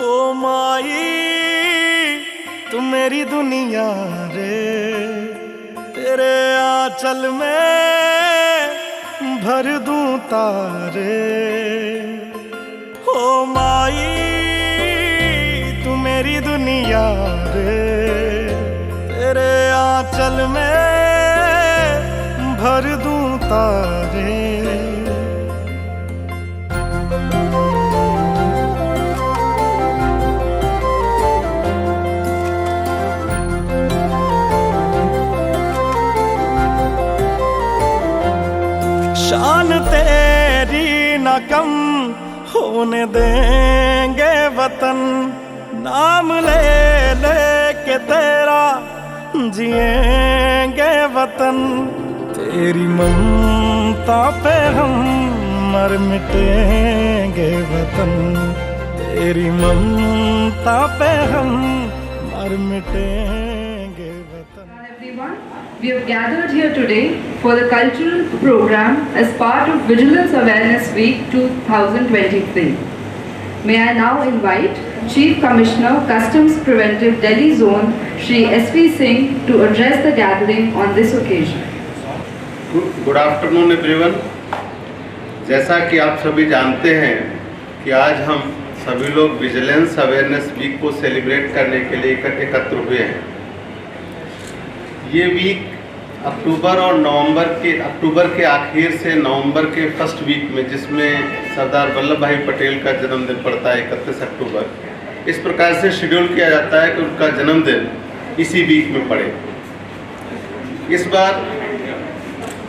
ओ माई तू मेरी दुनिया रे, तेरे आंचल में भर दूं तारे। ओ माई तू मेरी दुनिया रे, तेरे आंचल में भर दूं तारे। शान तेरी न कम होने देंगे वतन, नाम ले ले के तेरा जिएंगे वतन। तेरी ममता पे हम मर मिटेंगे वतन, तेरी ममता पे हम मर मिटेंगे वतन। Everyone, we have gathered here today for the cultural program as part of Vigilance Awareness Week 2023. May I now invite Chief Commissioner Customs Preventive Delhi Zone Shri S.V. Singh to address the gathering on this occasion. Good afternoon everyone. जैसा कि आप सभी जानते हैं कि आज हम सभी लोग विजिलेंस अवेयरनेस वीक को सेलिब्रेट करने के लिए एकत्र हुए हैं। ये वीक अक्टूबर के आखिर से नवंबर के फर्स्ट वीक में, जिसमें सरदार वल्लभ भाई पटेल का जन्मदिन पड़ता है 31 अक्टूबर, इस प्रकार से शेड्यूल किया जाता है कि उनका जन्मदिन इसी वीक में पड़े। इस बार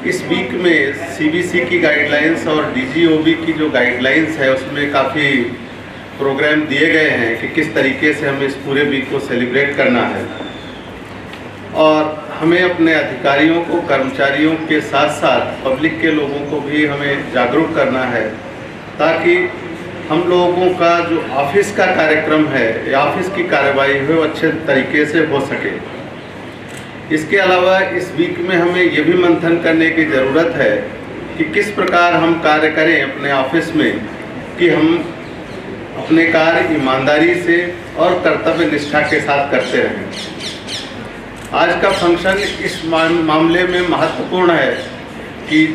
इस वीक में सीबीसी की गाइडलाइंस और डीजीओबी की जो गाइडलाइंस है उसमें काफ़ी प्रोग्राम दिए गए हैं कि किस तरीके से हमें इस पूरे वीक को सेलिब्रेट करना है। और हमें अपने अधिकारियों को, कर्मचारियों के साथ साथ पब्लिक के लोगों को भी हमें जागरूक करना है, ताकि हम लोगों का जो ऑफिस का कार्यक्रम है या ऑफिस की कार्यवाही है वो अच्छे तरीके से हो सके। इसके अलावा इस वीक में हमें ये भी मंथन करने की ज़रूरत है कि किस प्रकार हम कार्य करें अपने ऑफिस में, कि हम अपने कार्य ईमानदारी से और कर्तव्य निष्ठा के साथ करते रहें। आज का फंक्शन इस मामले में महत्वपूर्ण है कि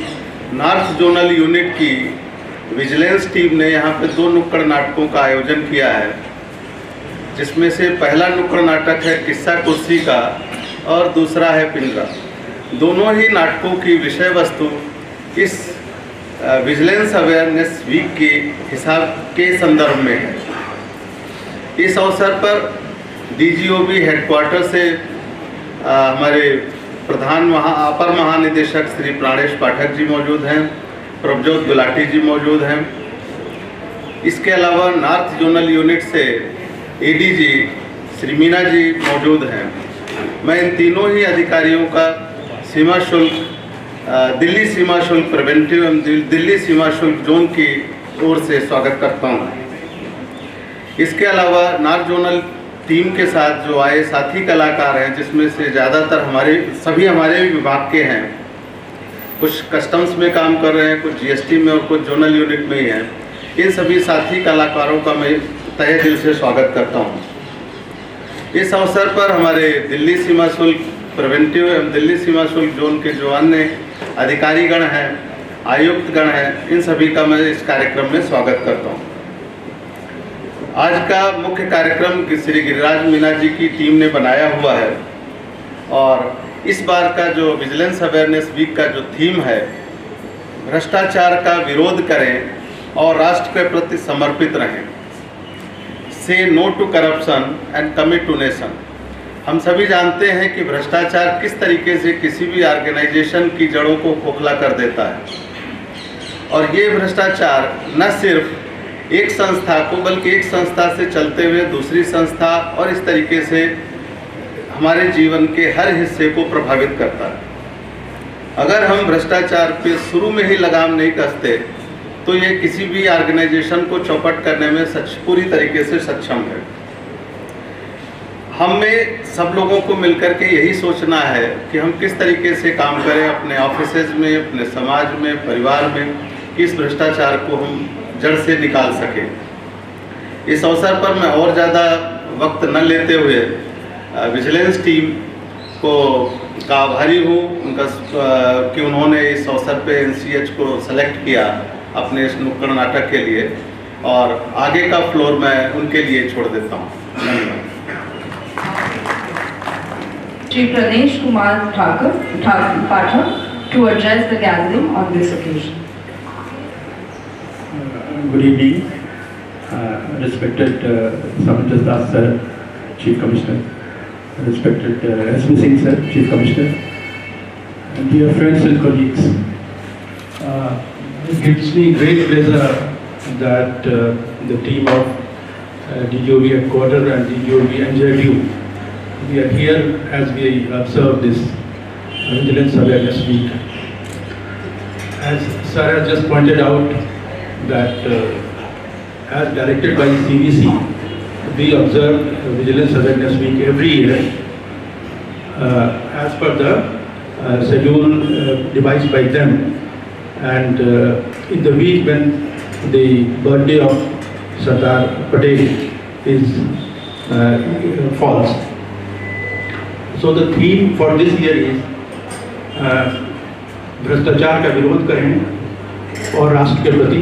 नॉर्थ जोनल यूनिट की विजिलेंस टीम ने यहाँ पे 2 नुक्कड़ नाटकों का आयोजन किया है, जिसमें से पहला नुक्कड़ नाटक है किस्सा कुर्सी का और दूसरा है पिंजरा। दोनों ही नाटकों की विषय वस्तु इस विजिलेंस अवेयरनेस वीक के हिसाब के संदर्भ में है। इस अवसर पर डीजीओबी हेडक्वार्टर से हमारे अपर महानिदेशक श्री प्राणेश पाठक जी मौजूद हैं, प्रभजोत गुलाटी जी मौजूद हैं। इसके अलावा नॉर्थ जोनल यूनिट से एडीजी श्री मीना जी मौजूद हैं। मैं इन तीनों ही अधिकारियों का सीमा शुल्क दिल्ली सीमा शुल्क प्रिवेंटिव एवं दिल्ली सीमा शुल्क जोन की ओर से स्वागत करता हूँ। इसके अलावा नॉर्थ जोनल टीम के साथ जो आए साथी कलाकार हैं, जिसमें से ज़्यादातर हमारे विभाग के हैं, कुछ कस्टम्स में काम कर रहे हैं, कुछ जीएसटी में और कुछ जोनल यूनिट में ही हैं। इन सभी साथी कलाकारों का मैं तहे दिल से स्वागत करता हूं। इस अवसर पर हमारे दिल्ली सीमा शुल्क प्रिवेंटिव एवं दिल्ली सीमा शुल्क जोन के जो अन्य अधिकारीगण हैं, आयुक्तगण हैं, इन सभी का मैं इस कार्यक्रम में स्वागत करता हूँ। आज का मुख्य कार्यक्रम श्री गिरिराज मीना जी की टीम ने बनाया हुआ है, और इस बार का जो विजिलेंस अवेयरनेस वीक का जो थीम है, भ्रष्टाचार का विरोध करें और राष्ट्र के प्रति समर्पित रहें, say no to corruption and commit to nation. हम सभी जानते हैं कि भ्रष्टाचार किस तरीके से किसी भी ऑर्गेनाइजेशन की जड़ों को खोखला कर देता है, और ये भ्रष्टाचार न सिर्फ एक संस्था को बल्कि एक संस्था से चलते हुए दूसरी संस्था और इस तरीके से हमारे जीवन के हर हिस्से को प्रभावित करता है। अगर हम भ्रष्टाचार पे शुरू में ही लगाम नहीं कसते तो ये किसी भी ऑर्गेनाइजेशन को चौपट करने में पूरी तरीके से सक्षम है। हमें सब लोगों को मिलकर के यही सोचना है कि हम किस तरीके से काम करें अपने ऑफिसेज में, अपने समाज में, परिवार में, कि इस भ्रष्टाचार को हम जड़ से निकाल सकें। इस अवसर पर मैं और ज़्यादा वक्त न लेते हुए विजिलेंस टीम का आभारी हूँ उनका कि उन्होंने इस अवसर पे NCH को सेलेक्ट किया अपने इस नुक्कड़ नाटक के लिए, और आगे का फ्लोर मैं उनके लिए छोड़ देता हूँ। धन्यवाद। Shri Pranesh Kumar Pathak to address the gathering on this occasion. Good evening, respected Samantas Das Sir, Chief Commissioner, respected S.B. Singh Sir, Chief Commissioner, and dear friends and colleagues. It gives me great pleasure that the team of DGOB headquarters and DGOB NJDU, we are here as we observe this Vigilance Awareness Week. As Sir has just pointed out, that as directed by CBC, we observe Vigilance Awareness Week every year as per the schedule devised by them, and in the week when the birthday of Sardar Patel falls. So the theme for this year is भ्रष्टाचार का विरोध करें और राष्ट्र के प्रति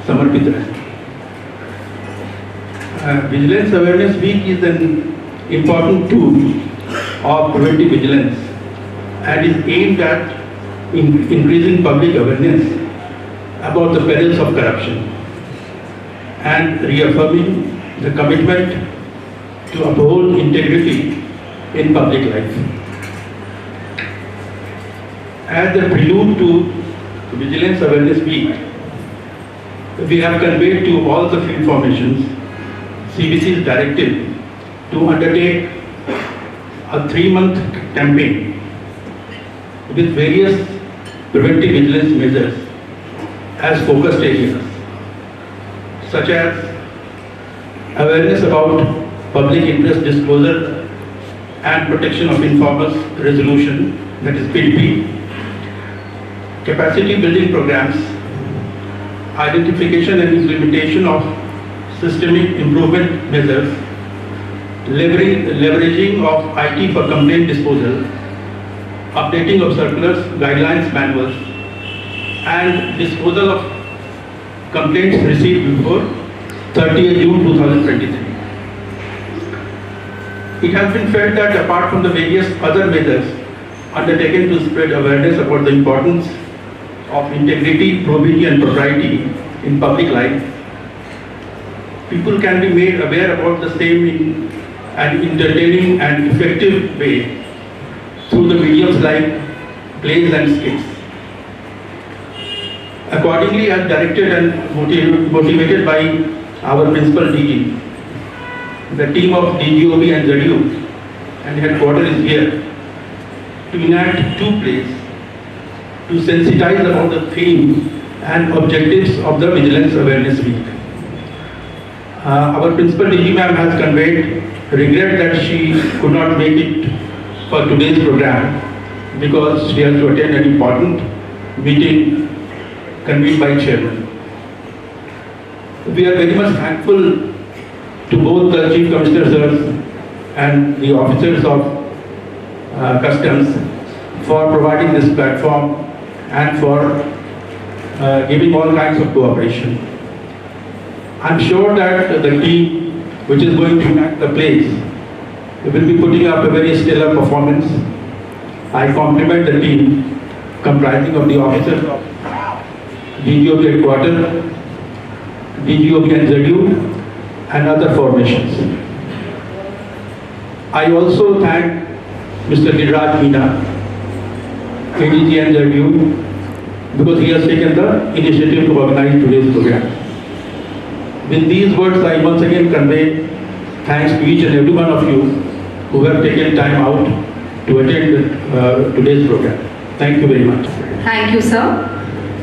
समर्पित रहें. Vigilance Awareness Week is an important tool of preventive vigilance and is aimed at increasing public awareness about the perils of corruption and reaffirming the commitment to uphold integrity in public life. As the prelude to Vigilance Awareness Week, we have conveyed to all the field formations CBC's directive to undertake a 3-month campaign with various preventive vigilance measures as focused areas, such as awareness about public interest disclosure and protection of informers resolution, that is PIDP, capacity building programs, identification and implementation of systemic improvement measures, leveraging of IT for complaint disposal, updating of circulars, guidelines, manuals, and disposal of complaints received before 30th June 2023. It has been felt that apart from the various other measures undertaken to spread awareness about the importance of integrity, probity and propriety in public life, people can be made aware about the same in an entertaining and effective way through the mediums like plays and skits. Accordingly, as directed and motivated by our principal DG, the team of DGOB and ZDU and headquarters is here to enact 2 plays to sensitize about the theme and objectives of the Vigilance Awareness Week. Our principal DG ma'am has conveyed regret that she could not make it for today's program because she has to attend an important meeting convened by chairman. We are very much thankful to both the Chief Commissioner sirs and the officers of Customs for providing this platform and for giving all kinds of cooperation. I'm sure that the team which is going to enact the plays will be putting up a very stellar performance. I compliment the team comprising of the officers of DGOB headquarters, DGOB and ZDU and other formations. I also thank Mr. Giriraj Meena, ADG and ZDU, because he has taken the initiative to organize today's program. With these words, I once again convey thanks to each and every one of you who have taken time out to attend today's program. Thank you very much. Thank you, sir.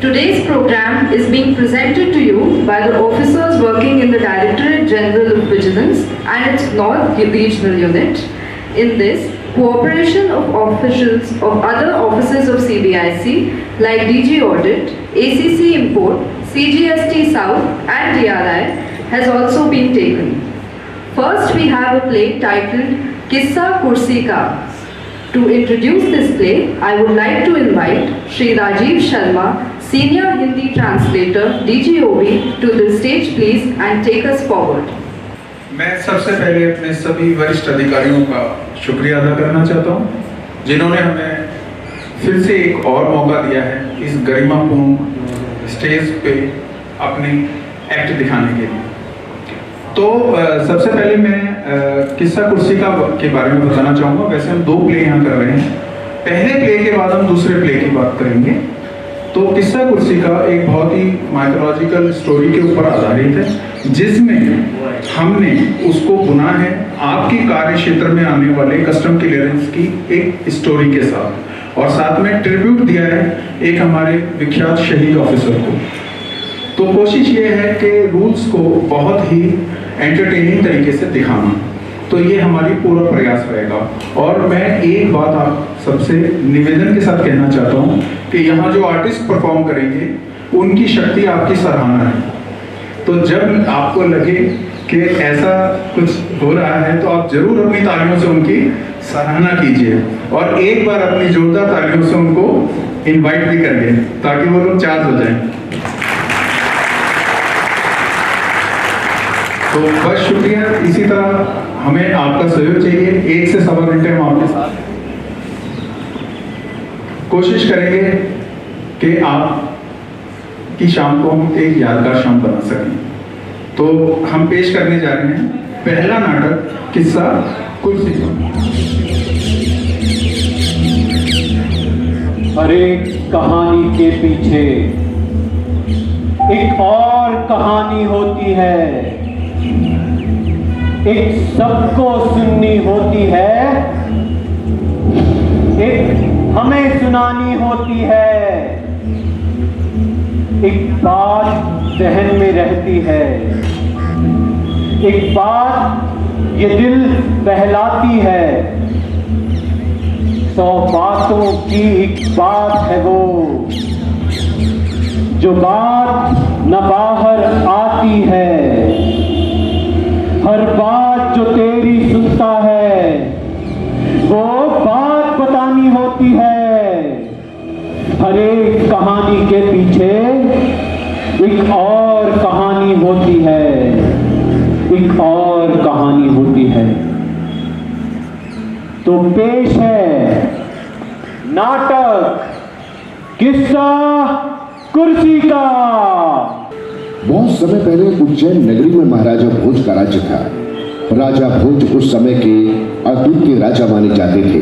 Today's program is being presented to you by the officers working in the Directorate General of Vigilance and its North Regional Unit. In this, cooperation of officials of other offices of CBIC like DG Audit, ACC Import, CGST South and DRI has also been taken. First, we have a play titled Kissa Kursi Ka. To introduce this play, I would like to invite Shri Rajiv Sharma, Senior Hindi Translator, DGOB, to the stage please and take us forward. मैं सबसे पहले अपने सभी वरिष्ठ अधिकारियों का शुक्रिया अदा करना चाहता हूं, जिन्होंने हमें फिर से एक और मौका दिया है इस गरिमापूर्ण स्टेज पे अपनी एक्ट दिखाने के लिए। तो सबसे पहले मैं किस्सा कुर्सी के बारे में बताना चाहूँगा। वैसे हम 2 प्ले यहाँ कर रहे हैं, पहले प्ले के बाद हम दूसरे प्ले की बात करेंगे। तो किस्सा कुर्सी का एक बहुत ही माइथोलॉजिकल स्टोरी के ऊपर आधारित है, जिसमें हमने उसको बुना है आपके कार्य क्षेत्र में आने वाले कस्टम क्लियरेंस की एक स्टोरी के साथ, और साथ में ट्रिब्यूट दिया है एक हमारे विख्यात शहीद ऑफिसर को। तो कोशिश ये है कि रूल्स को बहुत ही एंटरटेनिंग तरीके से दिखाना, तो ये हमारी पूरा प्रयास रहेगा। और मैं एक बात आप सबसे निवेदन के साथ कहना चाहता हूँ कि यहाँ जो आर्टिस्ट परफॉर्म करेंगे उनकी शक्ति आपकी सराहना है। तो जब आपको लगे कि ऐसा कुछ हो रहा है तो आप जरूर अपनी तालियों से उनकी सराहना कीजिए, और एक बार अपनी जोरदार तालियों से उनको इनवाइट भी करिए ताकि वो लोग चार्ज हो जाएं। तो बस शुक्रिया। इसी तरह हमें आपका सहयोग चाहिए। 1 से सवा घंटे हम आपके साथ कोशिश करेंगे कि आप की शाम को हम एक यादगार शाम बना सकें। तो हम पेश करने जा रहे हैं पहला नाटक किस्सा कुर्सी का। हर एक कहानी के पीछे एक और कहानी होती है, एक सबको सुननी होती है, एक हमें सुनानी होती है, एक बात जहन में रहती है, एक बात ये दिल बहलाती है। 100 बातों की एक बात है वो, जो बात न बाहर आती है। हर बात जो तेरी सुनता है वो बात बतानी होती है। हर एक कहानी के पीछे एक और कहानी होती है, एक और कहानी होती है। तो पेश है नाटक किस्सा कुर्सी का। बहुत समय पहले उज्जैन नगरी में महाराजा भोज का राज्य था। राजा भोज उस समय के अद्वितीय राजा माने जाते थे,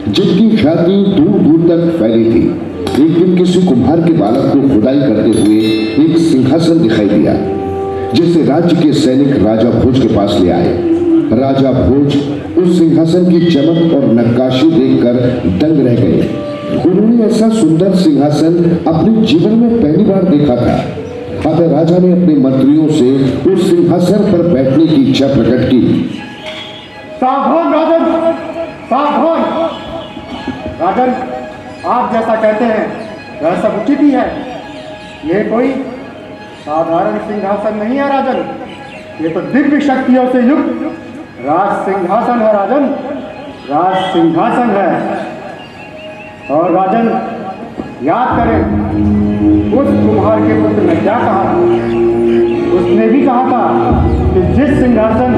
जिनकी ख्याति दूर दूर तक फैली थी। एक दिन किसी कुम्हार के बालक को खुदाई करते हुए एक सिंहासन दिखाई दिया, जिसे राज्य के सैनिक राजा भोज के पास ले आए। राजा भोज उस सिंहासन की चमक और नक्काशी देखकर दंग रह गए। उन्होंने ऐसा सुंदर सिंहासन अपने जीवन में पहली बार देखा था। अतः राजा ने अपने मंत्रियों से उस सिंहासन पर बैठने की इच्छा प्रकट की। सावधान राजन, सावधान राजन, आप जैसा कहते हैं वह सब उचित ही है। ये कोई साधारण सिंहासन नहीं है राजन, ये तो दिव्य शक्तियों से युक्त राज सिंहासन है राजन, राज सिंहासन है। और राजन याद करें उस कुम्हार के पुत्र ने क्या कहा। उसने भी कहा था कि जिस सिंहासन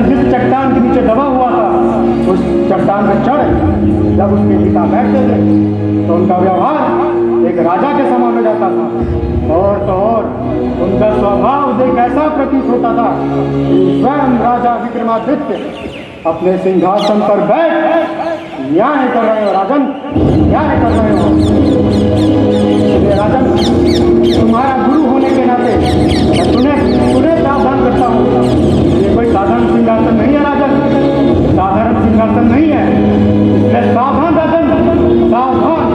जिस चट्टान के नीचे दबा हुआ था, उस चट्टान पर चढ़ जब उसके पिता बैठते थे तो उनका व्यवहार एक राजा के समान हो जाता था। और तो और उनका स्वभाव देख ऐसा प्रतीत होता था कि स्वयं राजा विक्रमादित्य अपने सिंहासन पर बैठ न्याय कर रहे हो राजन, न्याय कर रहे हो। राजन, तुम्हारा गुरु होने के नाते मैं तुम्हें सावधान करता हूँ। ये कोई साधारण सिंहासन नहीं है राजन, साधारण सिंहासन नहीं है। इसलिए सावधान राजन, सावधान,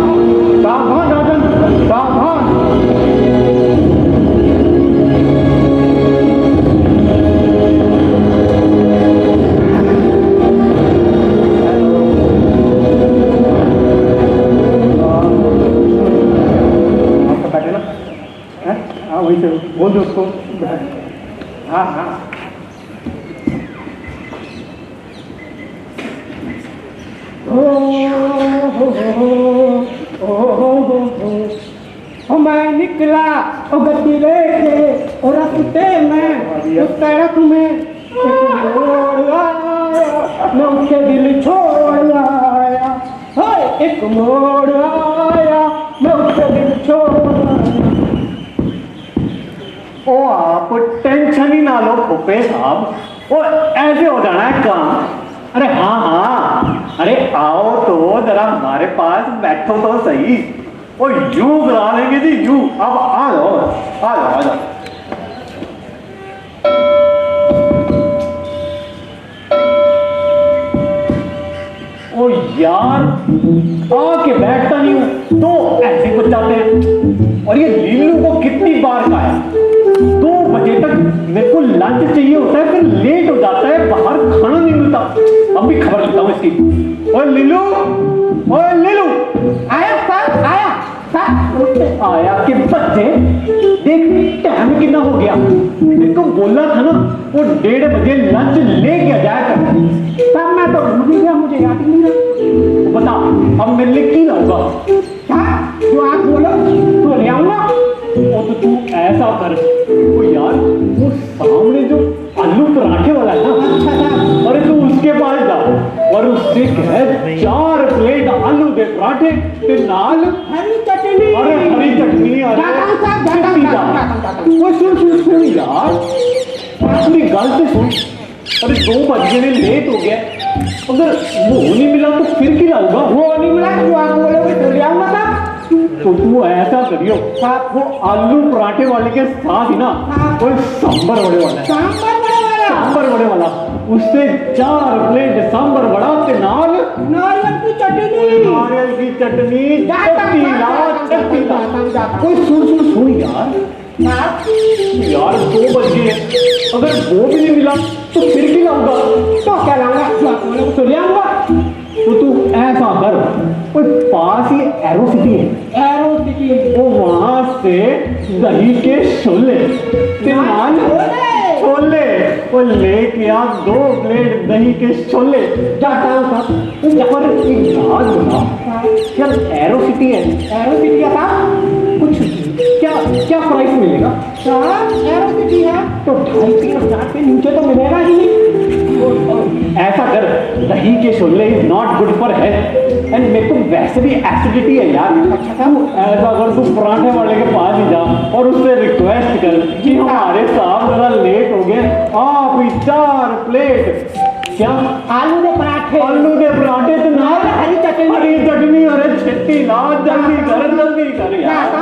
सावधान राजन, सावधान। वहीं से बोल दो उसको। हाँ हाँ। ओ मैं निकला ओ गति लेके और रास्ते में उस सड़क में एक मोड़ आया, मैं उसके दिल छोड़ आया। हाय एक मोड़ आया, मैं उसके दिल छोड़ आया। ओ आप टेंशन ही ना लो खोपे साहब, ओ ऐसे हो जाना है काम। अरे हाँ हाँ, अरे आओ तो जरा हमारे पास बैठो तो सही। ओ यूं करा लेंगे जी यूं। अब आ जाओ आ जाओ आ जाओ। ओ यार आके बैठता नहीं हूं तो ऐसे कुछ जाते हैं। और ये लीलू को कितनी बार खाया, 2 बजे तक मेरे को लंच चाहिए होता है, फिर लेट हो जाता है, बाहर खाना नहीं मिलता। अब भी खबर लेता हूँ इसकी। ओए लीलू, ओए लीलू, आया सर आया सर। आया के बच्चे, देख टाइम कितना हो गया। मेरे को बोला था ना वो 1:30 बजे लंच लेके आ जाया कर। तब मैं तो भूल गया, मुझे याद ही नहीं रहा। बता अब मेरे लिए की लाऊंगा? क्या जो आप बोलो तो ले आऊंगा। वो तो तू ऐसा कर, वो यार वो सामने जो आलू पराठे वाला है ना, अरे तू उसके पास जा और उससे कह 4 प्लेट आलू दे पराठे ते नाल हरी चटनी। अरे हरी चटनी वो सुन यार, अपनी गल से सुन। अरे 2 बज गए, लेट हो गया। अगर वो नहीं मिला तो फिर क्या लाऊंगा? वो नहीं मिला जो आप बोलोगे तो ले आऊंगा ना। तो तू ऐसा करियो, वो आलू पराठे वाले के साथ ही ना वो सांबर वड़े वाला है। सांबर वड़े वाला उससे 4 प्लेट सांबर वड़ा के नाल नारियल की चटनी। नारियल की चटनी कोई सुन यार 2 बज गए, अगर वो भी नहीं मिला तो फिर भी लाऊंगा। तो क्या लाऊंगा? तो ले आऊंगा। तो तू ऐसा कर, कोई पास ही एरो सिटी है, एरो सिटी वो वहां से दही के छोले वो लेके आ 2 प्लेट दही के छोले। जाता हूँ यार एरो सिटी है, एरो सिटी का कुछ क्या प्राइस मिलेगा? एरो सिटी है तो 250 के नीचे तो मिलेगा ही नहीं। ऐसा कर, दही के chole is not good for health and मेरे को वैसे भी एसिडिटी है यार। अच्छा ऐसा कर, तू पराठे वाले के पास ही जा और उससे रिक्वेस्ट कर कि हमारे साहब जरा लेट हो गए, आप ही 4 प्लेट क्या आलू के पराठे तो ना हरी चटनी। अरे छेती ला, जल्दी कर यार।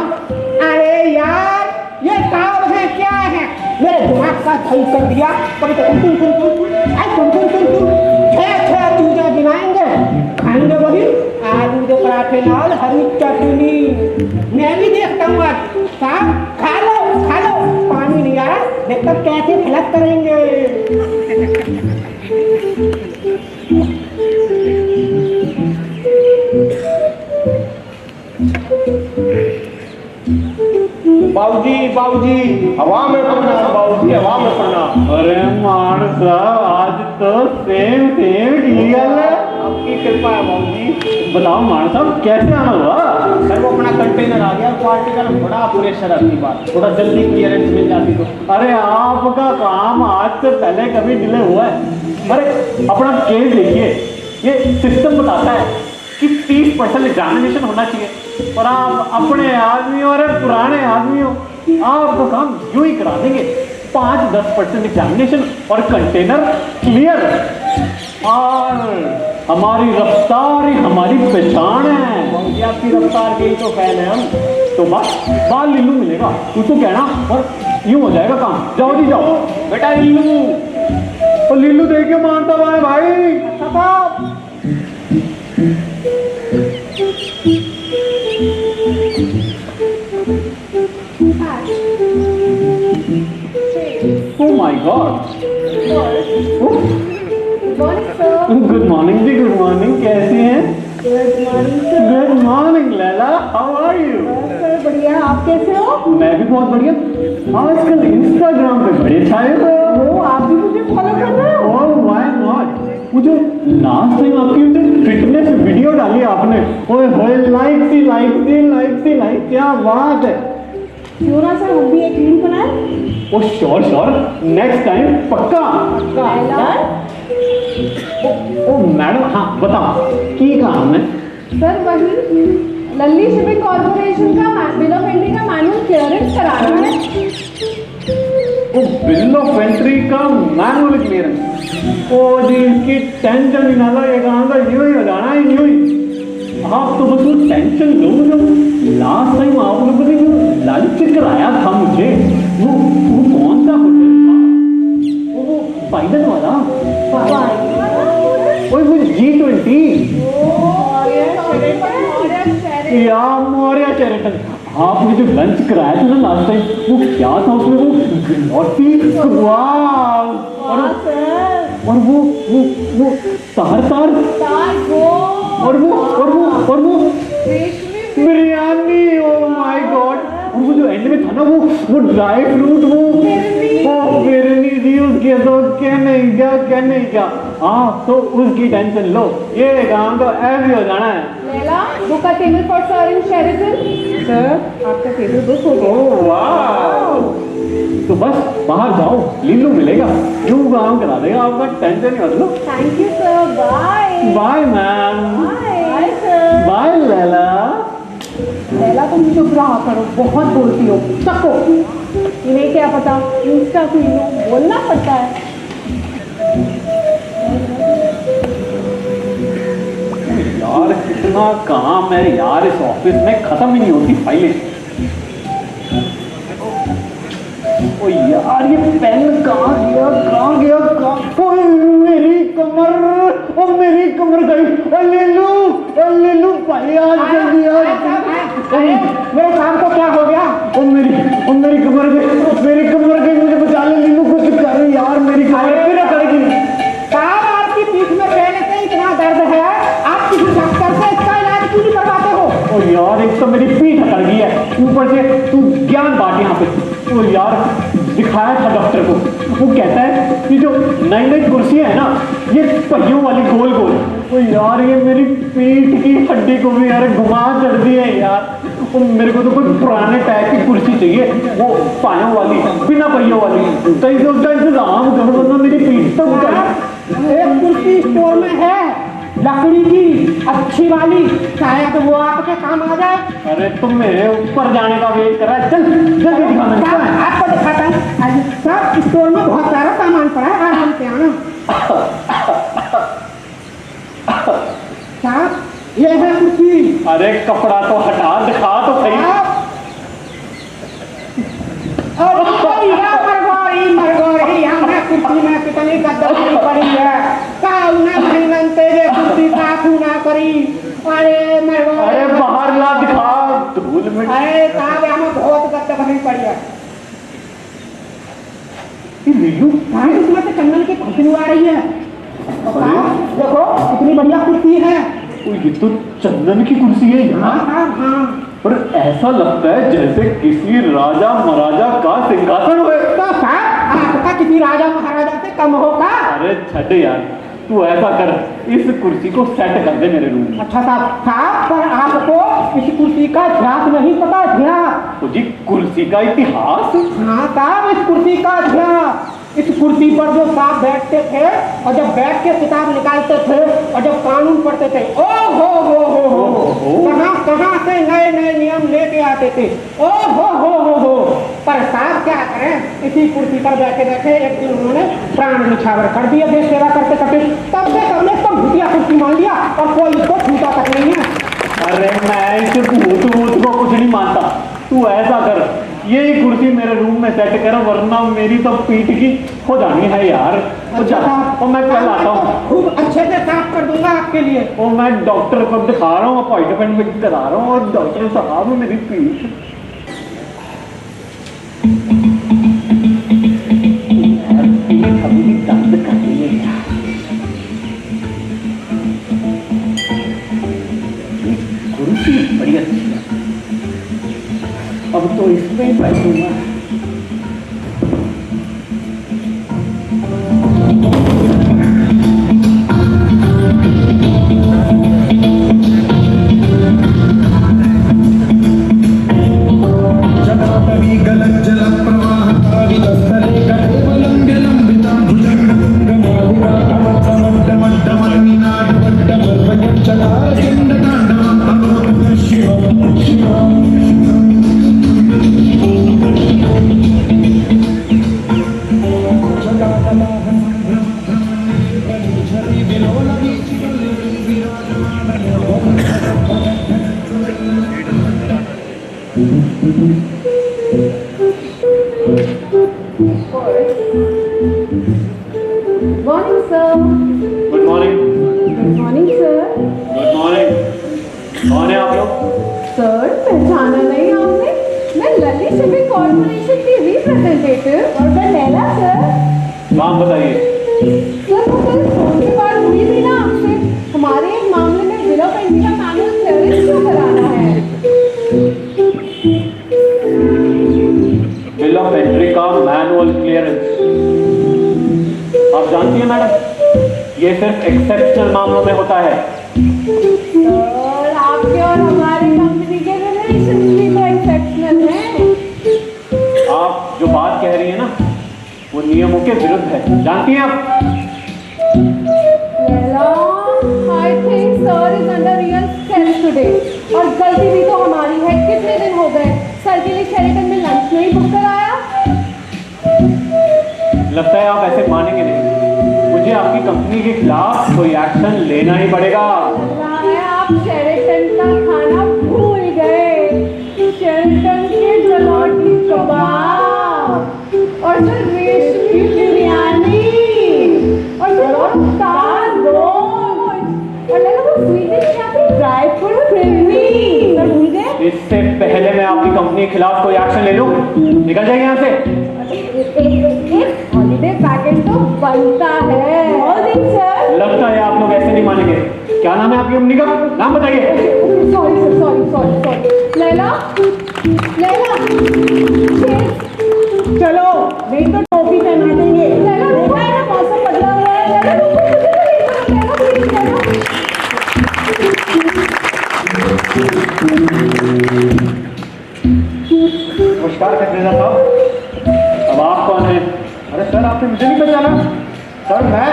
अरे यार ये काम है क्या है, मेरे दिमाग का सही कर दिया। कभी तो तुम 6 चीजें गिनाएंगे, खाएंगे वही आलू के पराठे नाल हरी चटनी। मैं भी देखता हूँ आज साहब, खा लो पानी नहीं आ रहा, देखकर कैसे फ्लश करेंगे। बाबूजी हवा में पड़ना, बाबूजी हवा में पड़ना। अरे मान साहब आज तो सेम डील है, आपकी कृपा है बाबूजी। बताओ मान साहब कैसे आना हुआ? सर वो अपना कंटेनर आ गया, क्वालिटी का बड़ा प्रेशर अपनी बात, थोड़ा जल्दी क्लियरेंस मिल जाती तो। अरे आपका काम आज से पहले कभी डिले हुआ है? अरे अपना केस देखिए, ये सिस्टम बताता है कि 30% एग्जामिनेशन होना चाहिए और आप अपने आदमी और पुराने आदमी हो, आपका काम यूं ही करा देंगे। 5-10% एग्जामिनेशन और कंटेनर क्लियर। और हमारी रफ्तार ही हमारी पहचान है। आपकी रफ्तार के ही तो फैन है हम। तो बाल लीलू मिलेगा, तू तो कहना और यूं हो जाएगा काम। जाओ जी जाओ बेटा लीलू। और लीलू देख के मानता हुआ है भाई। Oh my God! Good morning ji, good morning, कैसी हैं? Good morning Laila, how are you? बढ़िया, आप कैसे हो? मैं भी बहुत बढ़िया। आजकल इंस्टाग्राम पे बड़े छाए हुए हो। आप भी मुझे फॉलो कर रहे हो? Oh why not. मुझे लास्ट टाइम आपकी फिटनेस वीडियो डाली आपने, ओए होए लाइक दी, क्या बात है। क्यों ना सर हम भी एक रील बनाए? ओ श्योर, नेक्स्ट टाइम पक्का। ओ मैडम, हाँ बताओ की काम है? सर वही लल्ली शिपिंग कॉर्पोरेशन का बिल ऑफ एंट्री का मैनुअल क्लियरेंस कराना है। ओ बिल ऑफ एंट्री का मैनुअल क्लियरेंस। ओ जी इसकी टेंशन नहीं ना, ये काम का यूं ही हो जाना है, यूं ही। आप तो बस वो टेंशन लो। जब लास्ट टाइम आप लोगों ने जो लंच कराया था मुझे, वो कौन सा होटल था? वो पायलट वाला, वो G20 या मौर्य शेरेटन। आपने जो लंच कराया था ना लास्ट टाइम, वो क्या था उसमें? वो गिलोटी, वाव, और वो तार और वो बिरयानी। Oh my God. और वो जो एंड में था ना, वो ड्राई फ्रूट, वो बिरयानी थी उसके, तो क्या नहीं क्या। हाँ तो उसकी टेंशन लो, ये काम तो ऐसे हो जाना है। Laila, book a table for sir in Sheraton. Sir आपका टेबल बुक हो गया। ओह वाव। तो बस बाहर जाओ, लीलू मिलेगा, जो काम करा देगा, आपका टेंशन नहीं होता। Thank you sir, bye. Bye ma'am. Bye sir. Bye Laila. Laila तुम चुप रहा करो, बहुत बोलती हो। चको, इन्हें क्या पता, इंस्टा क्वीन हो, बोलना पड़ता है। यार कितना काम है यार, इस ऑफिस में खत्म ही नहीं होती फाइलें। ओ यार ये पेन कहाँ गया? ओए मेरी कमर गई। ओ ले लू भाई, आज जल्दी आ। मेरे काम को क्या हो गया? ओ मेरी कमर गई, मुझे बचा ले लीलू, कुछ कर यार, मेरी कमर फिर करेगी। आपकी पीठ में पहले से इतना दर्द है, आप किसी डॉक्टर से इसका इलाज क्यों नहीं करवाते हो? ओ यार एक तो मेरी पीठ अकड़ गई है, ऊपर से तू ज्ञान बांट यहाँ पे। ओ यार दिखाया था डॉक्टर को, वो कहता है कि जो नई कुर्सियाँ है ना, ये पहियों वाली गोल। ओ यार ये मेरी पीठ की हड्डी को भी यार घुमा चढ़ दी है यार। तो मेरे को तो कोई पुराने टाइप की कुर्सी चाहिए, वो पायों वाली, बिना पहियों वाली। तो उसका इंतजाम करो, वरना मेरी पीठ तो एक कुर्सी स्टोर में है लकड़ी की अच्छी वाली, शायद वो आपके काम आ जाए। अरे तुम मेरे ऊपर जाने का वेट कर रहा है, चल जल्दी दिखाना। आपको दिखाता हूँ सब स्टोर में बहुत सारा सामान पड़ा है, आराम से आना। साहब ये है कुर्सी। अरे कपड़ा तो हटा, दिखा तो सही। मरगोरी हमें कुर्सी में कितनी गद्दारी पड़ी है, तेरे कुर्सी साफ ना करी। अरे मरगोरी, अरे बाहर ला दिखा, धूल में। अरे साहब हमें बहुत गद्दारी पड़ी है। इसमें से चंदन की खुशबू आ रही है। देखो कितनी बढ़िया कुर्सी है। ये तो चंदन की कुर्सी है। हाँ। पर ऐसा लगता है जैसे किसी राजा महाराजा का सिंहासन हो। तो साहब आपका किसी राजा महाराजा से कम होगा। अरे छठ यार, तू ऐसा कर, इस कुर्सी को सेट कर दे मेरे रूम में। अच्छा साहब, पर आपको इस कुर्सी का इतिहास नहीं पता? इतिहास जी, कुर्सी का इतिहास? हाँ साहब, इस कुर्सी का इतिहास। इस कुर्सी पर जो साहब बैठते थे और जब बैठ के किताब निकालते थे और जब कानून पढ़ते थे, ओ हो कहाँ से नए नियम लेके आते थे। ओ हो। पर साहब क्या करें, इसी कुर्सी पर बैठे बैठे एक दिन उन्होंने प्राण निछावर कर दिया देश सेवा करते करते। तब से हमने सब भूतिया कुर्सी मान लिया और कोई इसको छूटा तक नहीं है। अरे मैं इस भूत को कुछ नहीं मानता। तू ऐसा कर, यही कुर्सी मेरे रूम में सेट कर, वरना मेरी तो पीठ की हो जानी है यार। अच्छा और मैं कल आता हूँ, खूब अच्छे से साफ कर दूंगा आपके लिए। और मैं डॉक्टर को दिखा रहा हूँ, अपॉइंटमेंट भी करा रहा हूँ। और डॉक्टर साहब मेरी पीठ अभी भी दर्द कर रही है यार। कुर्सी बड़ी अच्छी है, अब तो इसमें बैठूंगा। Morning, sir. Good morning. Good morning, sir. Good morning. कौन है आप लोग? सर, पहचाना नहीं आपने? मैं ललित शिपिंग कॉर्पोरेशन की रिप्रेजेंटेटिव और मैं लैला सर। नाम बताइए। सर, वो कल फोन पे बात हुई थी ना आपसे, हमारे एक मामले में बिल ऑफ एंट्री का मैनुअल क्लियरेंस क्यों कराना है? बिल ऑफ एंट्री का मैनुअल क्लियरेंस। आप जानती हैं मैडम, ये सिर्फ एक्सेप्शनल मामलों में होता है। सर, आपके और हमारी कंपनी के रिलेशन भी तो एक्सेप्शनल हैं। आप जो बात कह रही हैं ना, वो नियमों के विरुद्ध है, जानती हैं आप? Laila, I think sir is under real stress today. और गलती भी तो हमारी है। कितने दिन हो गए सर के लिए शेरेटन में लंच नहीं बुक कराया? लगता है आप ऐसे मानेंगे नहीं। मुझे आपकी कंपनी के खिलाफ कोई एक्शन लेना ही पड़ेगा। लगा है आप शेरेटन का खाना भूल गए। शेरेटन के जलोटी कबाब और सर रेशमी बिरयानी और सर ताज रोस्ट और लगा वो sweet dry fruit creamy sir भूल गए? इससे पहले मैं आपकी कंपनी के खिलाफ कोई एक्शन ले लूं, निकल जाइए यहाँ से। एक हॉलीडे पैकेज तो बनता है। सर, लगता है आप लोग ऐसे नहीं मानेंगे। क्या नाम है आपकी कंपनी का? नाम बताइए। Sorry sir, sorry. Laila, Laila, चलो नहीं तो टोपी पहना देंगे। लैला, देखा है ना मौसम बदला हुआ है। लैला, नमस्कार खतरेजा साहब। अब आप कौन हैं? अरे सर, आपने मुझे नहीं पहचाना? सर, मैं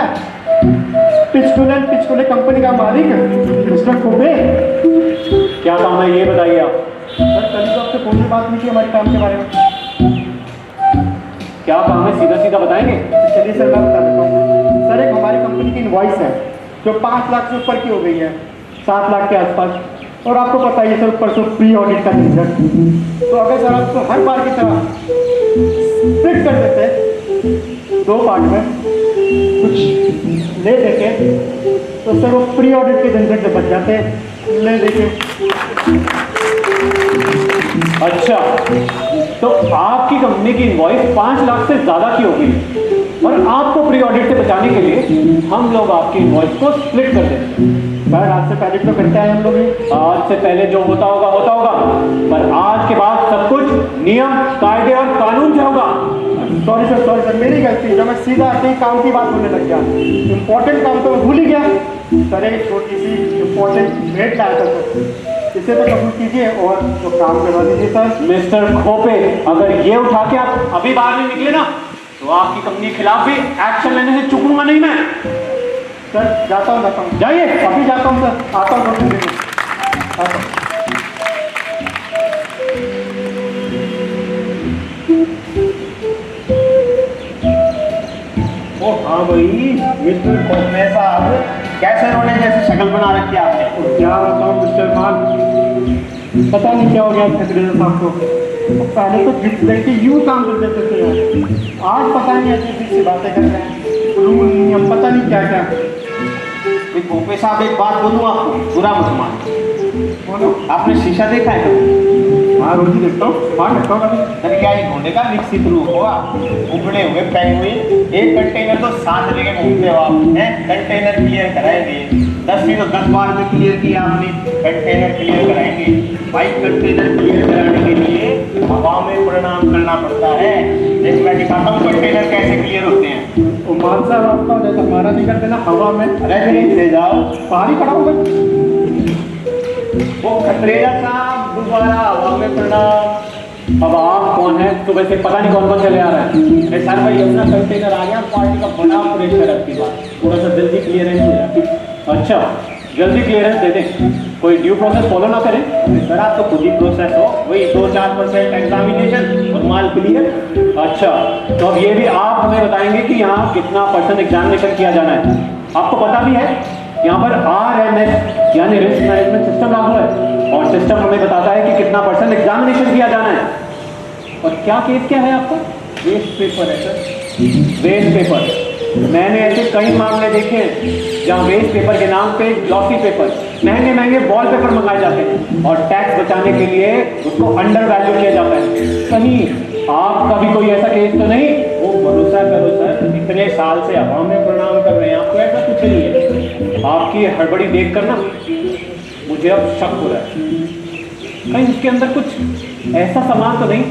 पिचकुले कंपनी का मालिक मिस्टर खोपे। क्या काम है ये बताइए आप। सर, कल तो आपसे फोन पे बात हुई थी हमारे काम के बारे में। क्या काम है सीधा सीधा बताएंगे? चलिए सर, मैं बता देता हूँ। सर, एक हमारी कंपनी की इनवॉइस है जो 5 लाख से ऊपर की हो गई है, 7 लाख के आसपास। और आपको पता ही है सर, ऊपर से प्री ऑडिट का झंझट। तो अगर सर आपको हर बार की तरह स्प्लिट कर देते 2 पार्ट में कुछ ले देके, तो सर वो प्री ऑडिट के झंझट से बच जाते ले देके। अच्छा, तो आपकी कंपनी की इनवॉइस 5 लाख से ज़्यादा की होगी और आपको प्री ऑडिट से बचाने के लिए हम लोग आपकी इनवॉइस को स्प्लिट कर देते हैं। सर, आज से पहले तो करते हैं हम लोग। आज से पहले जो होता होगा, पर आज के बाद सब कुछ नियम, कायदे और कानून से होगा। सॉरी सर, मेरी गलती। जब मैं सीधा आते ही काम की बात होने लग गया, इम्पोर्टेंट काम तो मैं भूल ही गया। सर, एक छोटी सी इम्पोर्टेंट भेंट डाल कर सर, इसे तो कबूल कीजिए और जो काम करवा दीजिए सर। मिस्टर खोपे, अगर ये उठा के आप अभी बाहर नहीं निकले ना, तो आपकी कंपनी के खिलाफ भी एक्शन लेने से चूकूंगा नहीं मैं। सर, जाता हूँ जाइए। अभी जाता हूँ सर, आता हूँ 2 दिन में आता हूँ। ओ हाँ भाई, मिस्टर खोपे साहब, कैसे रोने जैसी शक्ल बना रखी है आपने? क्या बताऊँ मिस्टर खान, पता नहीं क्या हो गया खतरेजा साहब को। पहले तो जिस लड़के यूँ काम कर देते थे यार, आज पता नहीं ऐसी से बातें कर रहे हैं, रूल नियम पता नहीं क्या क्या। खोपे साहब, एक बात बोलूँ आपको, बुरा मत मान। बोलो। आपने शीशा देखा है कभी? हाँ, रोज ही देखता हूँ, बाहर देखता हूँ कभी। सर, क्या ये ढूंढे का विकसित रूप होगा? उबड़े हुए पेंगुइन एक कंटेनर तो 7 लेके घूमते हो आप हैं। कंटेनर क्लियर कराएंगे, 10 ही तो 10 बार में क्लियर किया आपने। कंटेनर क्लियर कराएंगे भाई, कंटेनर क्लियर कराने के लिए हवा में प्रणाम करना पड़ता है। एक मैं दिखाता हूँ कंटेनर कैसे क्लियर होते हैं। वो मान साहब आपका हो जाता, हमारा नहीं करते ना हवा में। अरे ले जाओ, बाहर ही खड़ा हूँ मैं। वो खतरेजा साहब, दोबारा हवा में प्रणाम। अब आप कौन हैं? सुबह से पता नहीं कौन कौन चले आ रहा है। अरे सर भाई, अपना कंटेनर आ गया, पार्टी का बड़ा प्रेशर है आपकी बात, थोड़ा सा जल्दी क्लियरेंस हो जाए। अच्छा, जल्दी क्लियरेंस दे दें, कोई ड्यू प्रोसेस फॉलो ना करें। सर, आप तो खुद ही प्रोसेस हो, वही 2-4% एग्जामिनेशन और माल क्लियर। अच्छा, तो अब ये भी आप हमें बताएंगे कि यहाँ कितना % एग्जामिनेशन किया जाना है? आपको पता भी है यहाँ पर RMS यानी रिस्क मैनेजमेंट सिस्टम लागू है और सिस्टम हमें बताता है कि कितना % एग्जामिनेशन किया जाना है। और क्या केस क्या है आपका? वेस्ट पेपर है सर, वेस्ट पेपर। मैंने ऐसे कई मामले देखे हैं जहाँ वेस्ट पेपर के नाम पे ग्लॉसी पेपर, महंगे महंगे वॉल पेपर मंगाए जाते हैं और टैक्स बचाने के लिए उसको अंडर वैल्यू किया जाता है। कहीं आपका भी कोई ऐसा केस तो नहीं? वो भरोसा करो सर, इतने साल से हवा में प्रणाम कर रहे हैं, आपको ऐसा कुछ नहीं है। आपकी हड़बड़ी देख कर ना मुझे अब शक हो रहा है, कहीं उसके अंदर कुछ ऐसा सामान तो नहीं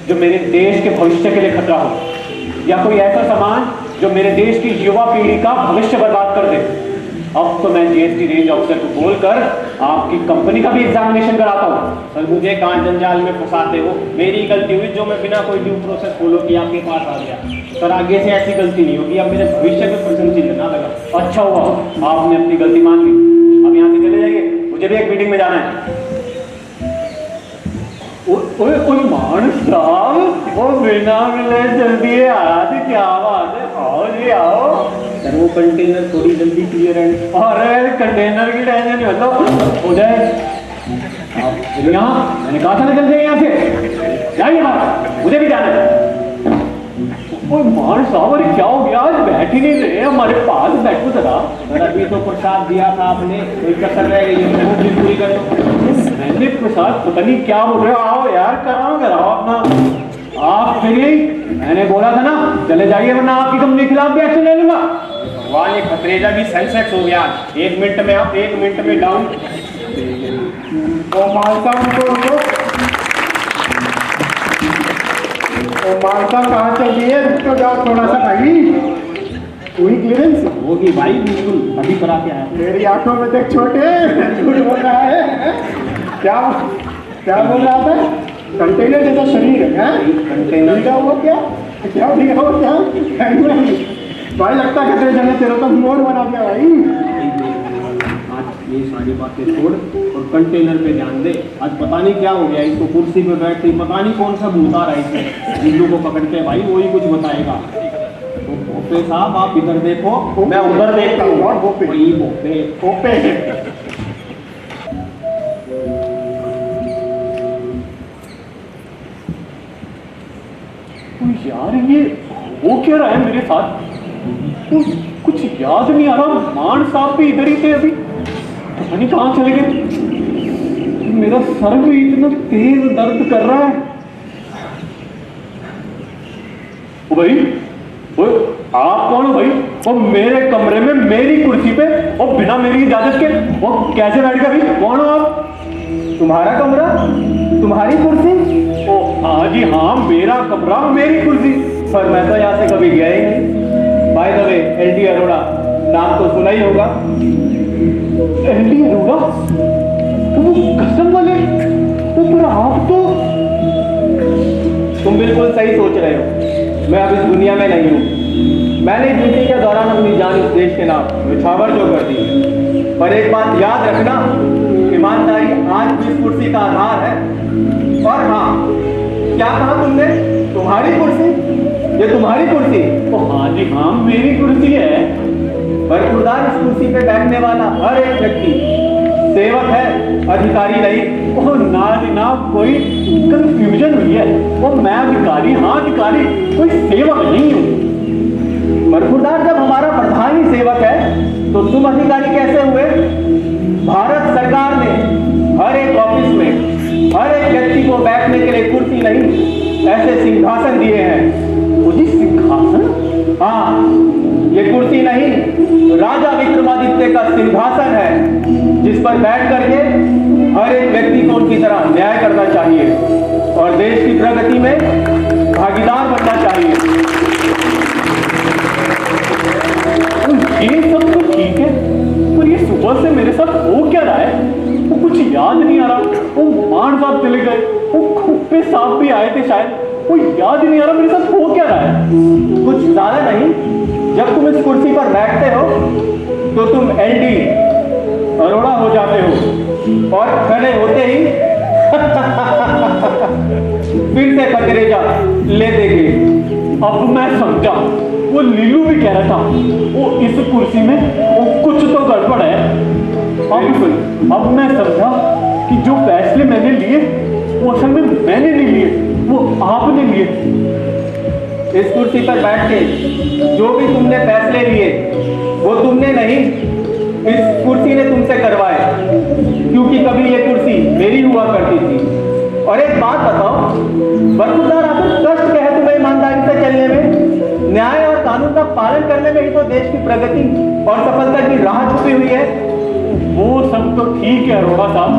जो मेरे देश के भविष्य के लिए खतरा हो, या कोई ऐसा सामान जो मेरे देश की युवा पीढ़ी का भविष्य बर्बाद कर दे। अब तो मैं GST रेंज ऑफिसर को बोलकर आपकी कंपनी का भी एग्जामिनेशन कराता हूँ। सर मुझे कहाँ जंजाल में फंसाते हो? मेरी गलती हुई जो मैं बिना कोई ड्यू प्रोसेस फॉलो किए आपके पास आ गया। सर आगे से ऐसी गलती नहीं होगी, अब मेरे भविष्य में प्रश्न चिन्ह ना लगा। अच्छा हुआ आपने अपनी गलती मान ली, अब यहाँ से चले जाइए, मुझे भी एक मीटिंग में जाना है। मान साहब वो बिना मिले जल्दी आ रही, क्या बात है? आओ जी आओ। सर वो कंटेनर थोड़ी जल्दी क्लियर है। अरे कंटेनर की टेंशन नहीं, मतलब हो जाए। आप यहाँ मैंने कहा था ना चल जाइए यहाँ से, जाइए बाहर, मुझे भी जाना है। ओए मान साहब अरे क्या हो गया? आज बैठ ही नहीं रहे हमारे पास, बैठो जरा। अभी तो प्रसाद दिया था आपने, कोई कसर रह गई है, वो भी पूरी कर दो। मैंने प्रसाद पता नहीं क्या बोल रहे हो, आओ यार कराओ अपना। आप फिर यही मैंने बोला था ना चले जाइए वरना आपकी कंपनी के खिलाफ भी एक्शन ले लूंगा। भगवान ये खतरेजा भी सेंसेक्स हो गया, 1 मिनट में आप 1 मिनट में डाउन। ओ मालसा कहाँ चल रही है? रुक तो जाओ थोड़ा सा भाई, पूरी क्लियरेंस होगी भाई, बिल्कुल अभी करा के आया। मेरी आंखों में देख छोटे, झूठ बोल रहा है। क्या बोल रहा था? कंटेनर जैसा शरीर है, कंटेनर का वो क्या दिया वो क्या भाई? लगता है खतरे जगह तेरे तो मोड़ बना दिया भाई। आज ये सारी बातें छोड़ और कंटेनर पे ध्यान दे। आज पता नहीं क्या हो गया, इसको कुर्सी पे बैठते पता नहीं कौन सा भूत आ रहा है इसमें, बिल्लू को पकड़ते भाई वही कुछ बताएगा। तो भोपे साहब आप इधर देखो, मैं उधर देखता हूँ। और भोपे यार ये वो क्या रहा है मेरे साथ? कुछ याद नहीं आ रहा। मान साहब भी इधर ही थे अभी, पता नहीं कहाँ चले गए। मेरा सर भी इतना तेज दर्द कर रहा है। ओ भाई, ओ आप कौन हो भाई? वो मेरे कमरे में मेरी कुर्सी पे और बिना मेरी इजाजत के वो कैसे बैठ गया भाई? कौन हो आप? तुम्हारा कमरा, तुम्हारी कुर्सी? ओ हाँ जी हाँ, मेरा कमरा मेरी कुर्सी। पर मैं तो यहाँ से कभी गया ही नहीं। By the way LD Arora नाम तो सुना ही होगा। LD अरोड़ा? तो वो कसम वाले? तो फिर आप तो तुम बिल्कुल सही सोच रहे हो, मैं अब इस दुनिया में नहीं हूँ। मैंने ड्यूटी के दौरान अपनी जान इस देश के नाम निछावर जो कर दी। पर एक बात याद रखना, ईमानदारी आज भी इस कुर्सी का आधार है। और हाँ, क्या कहा तुमने? तुम्हारी कुर्सी? ये तुम्हारी कुर्सी? ओ हाँ जी हाँ, मेरी कुर्सी है। पर खुदा इस कुर्सी पे बैठने वाला हर एक व्यक्ति सेवक है, अधिकारी नहीं। ओ ना जी ना, कोई कंफ्यूजन हुई है। वो मैं अधिकारी, हाँ अधिकारी, कोई सेवक नहीं हूँ। पर खुदा जब हमारा प्रधान ही सेवक है तो तुम अधिकारी कैसे हुए? भारत सरकार ने हर एक ऑफिस में हर एक व्यक्ति को बैठने के लिए कुर्सी नहीं, ऐसे सिंहासन दिए हैं। वो जी सिंहासन? हाँ, ये कुर्सी नहीं, राजा विक्रमादित्य का सिंहासन है, जिस पर बैठ करके हर एक व्यक्ति को उनकी तरह न्याय करना चाहिए और देश की प्रगति में भागीदार बनना चाहिए। ये सब तो ठीक है, पर ये सुबह से मेरे साथ हो क्या रहा है वो कुछ याद नहीं आ रहा। वो मान साहब चले गए, वो खुप्पे साहब भी आए थे शायद, वो याद ही नहीं आ रहा मेरे साथ हो क्या रहा है। कुछ ज्यादा नहीं, जब तुम इस कुर्सी पर बैठते हो तो तुम LD अरोड़ा हो जाते हो और खड़े होते ही फिर से खतरेजा ले देंगे। अब मैं समझा, वो लीलू भी कह रहा था वो इस कुर्सी में वो कुछ तो तो गड़बड़ है। अब मैं समझा कि जो फैसले मैंने लिए वो असल में मैंने नहीं लिए, वो आपने लिए। इस कुर्सी पर बैठ के जो भी तुमने फैसले लिए वो तुमने नहीं, इस कुर्सी ने तुमसे करवाए, क्योंकि कभी ये कुर्सी मेरी हुआ करती थी। और एक बात बताओ, बरखुरदार आखिर कष्ट क्या है तुम्हें ईमानदारी से चलने में? न्याय और कानून का पालन करने में ही तो देश की प्रगति और सफलता की राह छुपी हुई है। वो सब तो ठीक है अरोड़ा साहब,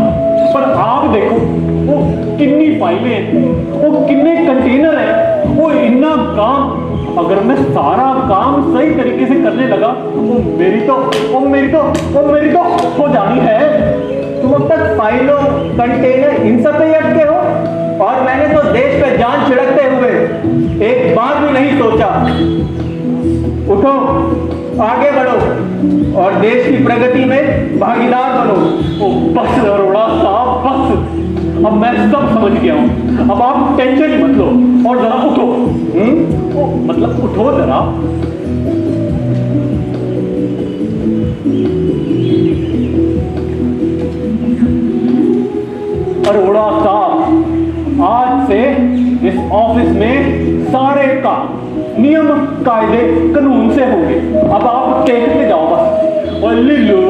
पर आप देखो वो कितनी फाइलें हैं, वो कितने कंटेनर हैं, वो इतना काम। अगर मैं सारा काम सही तरीके से करने लगा वो मेरी तो हो जानी है। तुम अब तक फाइलों, कंटेनर इन सब पे ही अटके हो, और मैंने तो देश पे जान छिड़कते हुए एक बार भी नहीं सोचा। उठो, आगे बढ़ो और देश की प्रगति में भागीदार बनो। ओ बस अरोड़ा साहब बस, अब मैं सब समझ गया हूँ। अब आप टेंशन ही मत लो और जरा उठो। मतलब उठो जरा। अरोड़ा साहब, आज से इस ऑफिस में सारे काम नियम कायदे कानून से होंगे। अब आप देखते जाओ बस। और लिलू,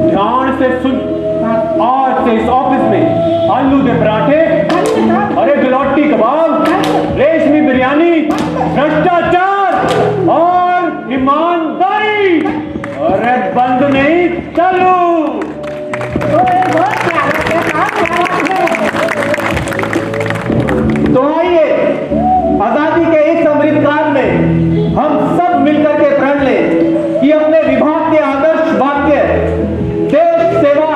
ध्यान से सुन, आज से इस ऑफिस में आलू के पराठे, अरे गिलौटी कबाब, रेशमी बिरयानी, भ्रष्टाचार और ईमानदारी, अरे बंद नहीं, चलो। तो आइए आजादी के इस अमृत काल में हम सब मिलकर के प्रण लें कि अपने विभाग के आदर्श वाक्य देश सेवा,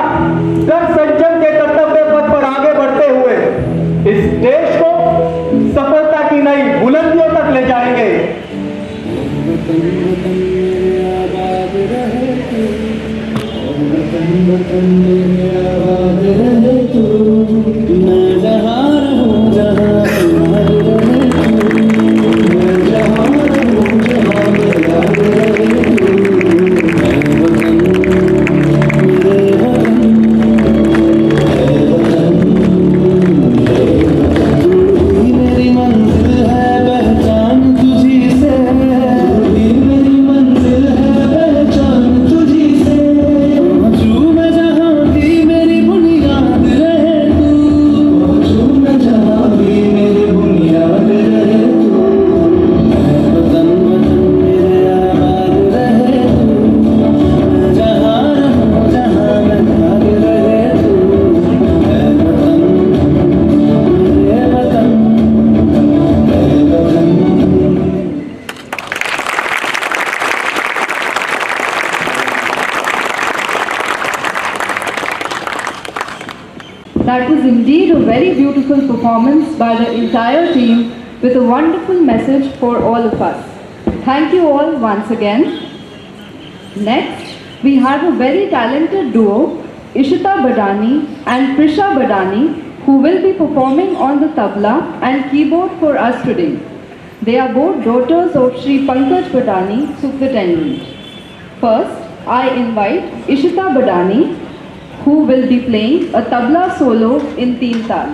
कर सज्जन के कर्तव्य पथ पर आगे बढ़ते हुए इस देश को सफलता की नई बुलंदियों तक ले जाएंगे। That was indeed a very beautiful performance by the entire team with a wonderful message for all of us. Thank you all once again. Next, we have a very talented duo, Ishita Badani and Prisha Badani, who will be performing on the tabla and keyboard for us today. They are both daughters of Shri Pankaj Badani, Superintendent. First, I invite Ishita Badani, who will be playing a tabla solo in Teen Tal.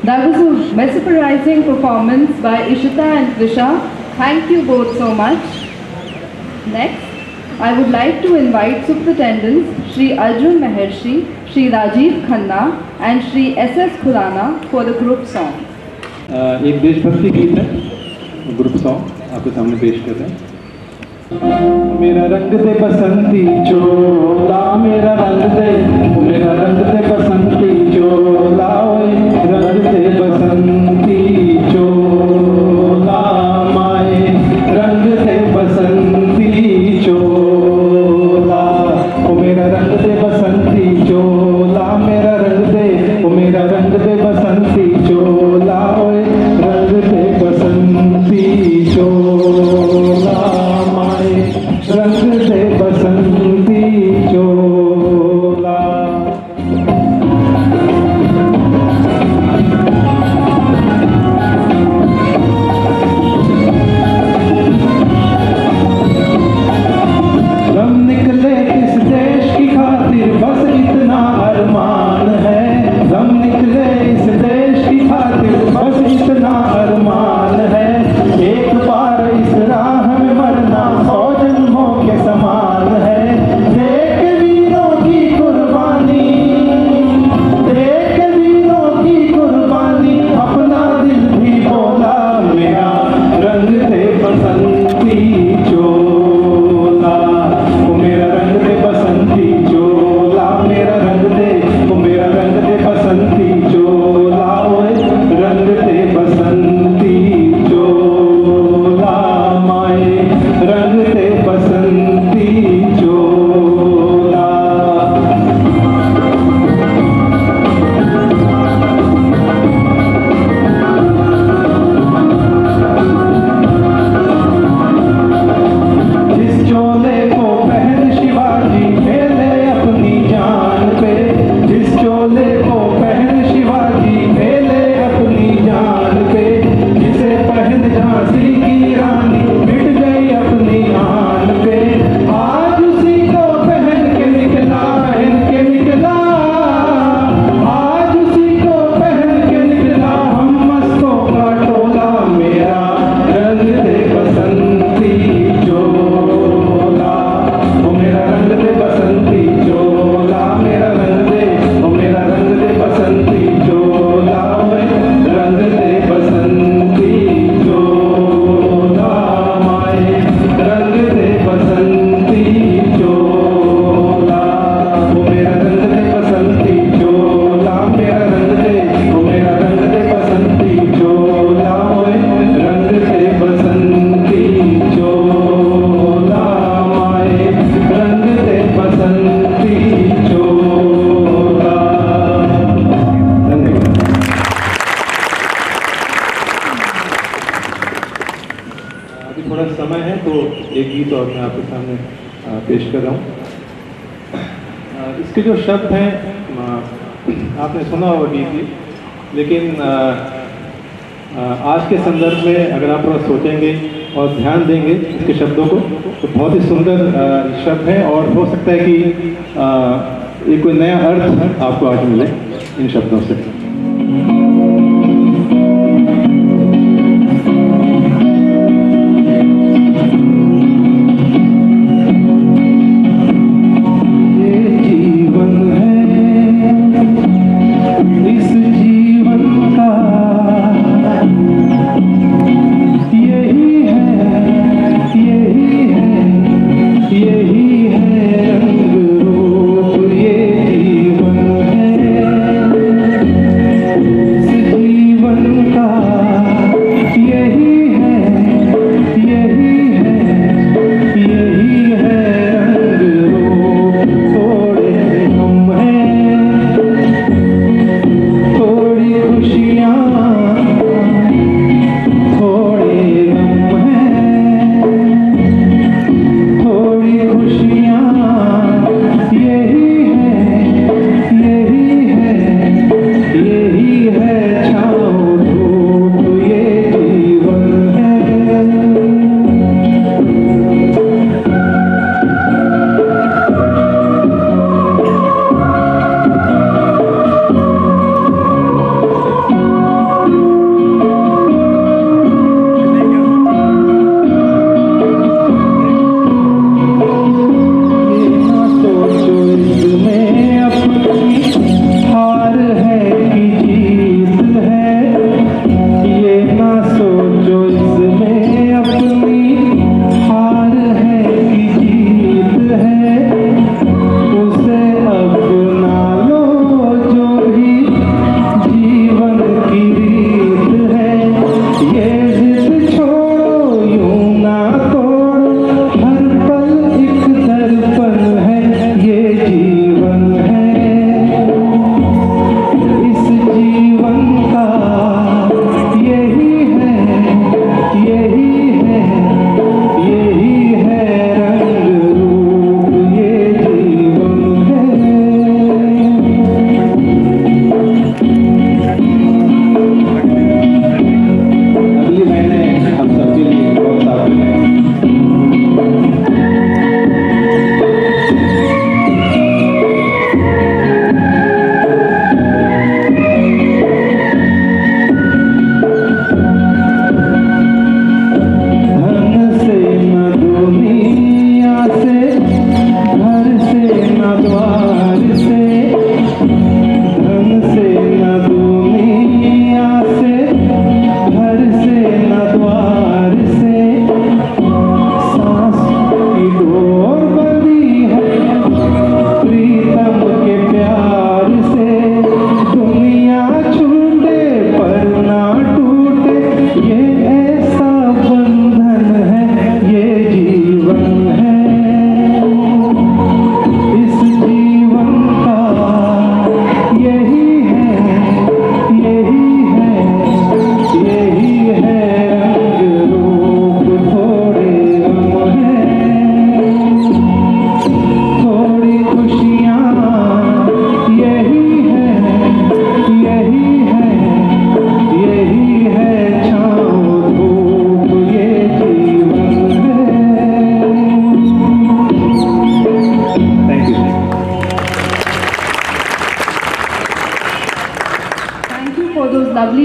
That was a mesmerizing performance by Ishita and Trisha. Thank you both so much. Next, I would like to invite Superintendents Shri Arjun Maharshi, Shri Rajiv Khanna and Shri S.S. Khurana for the group song. एक देशभक्ति गीत है, group song आपके सामने पेश कर रहे हैं। मेरा रंग दे बसंती चोला, मेरा रंग दे बसंती चोला, रंग दे बसंती चोला, माए रंग दे बसंती चोला, ओ मेरा रंग दे बसंती चोला, मेरा रंग दे, ओ मेरा रंग दे बसंती चोला, रंग दे बसंती चोला, माए रंग दे बसंती चोला। तो एक गीत और मैं आपके सामने पेश कर रहा हूँ। इसके जो शब्द हैं आपने सुना होगा गीत, लेकिन आज के संदर्भ में अगर आप थोड़ा सोचेंगे और ध्यान देंगे इसके शब्दों को तो बहुत ही सुंदर शब्द है और हो सकता है कि एक कोई नया अर्थ आपको आज मिले इन शब्दों से।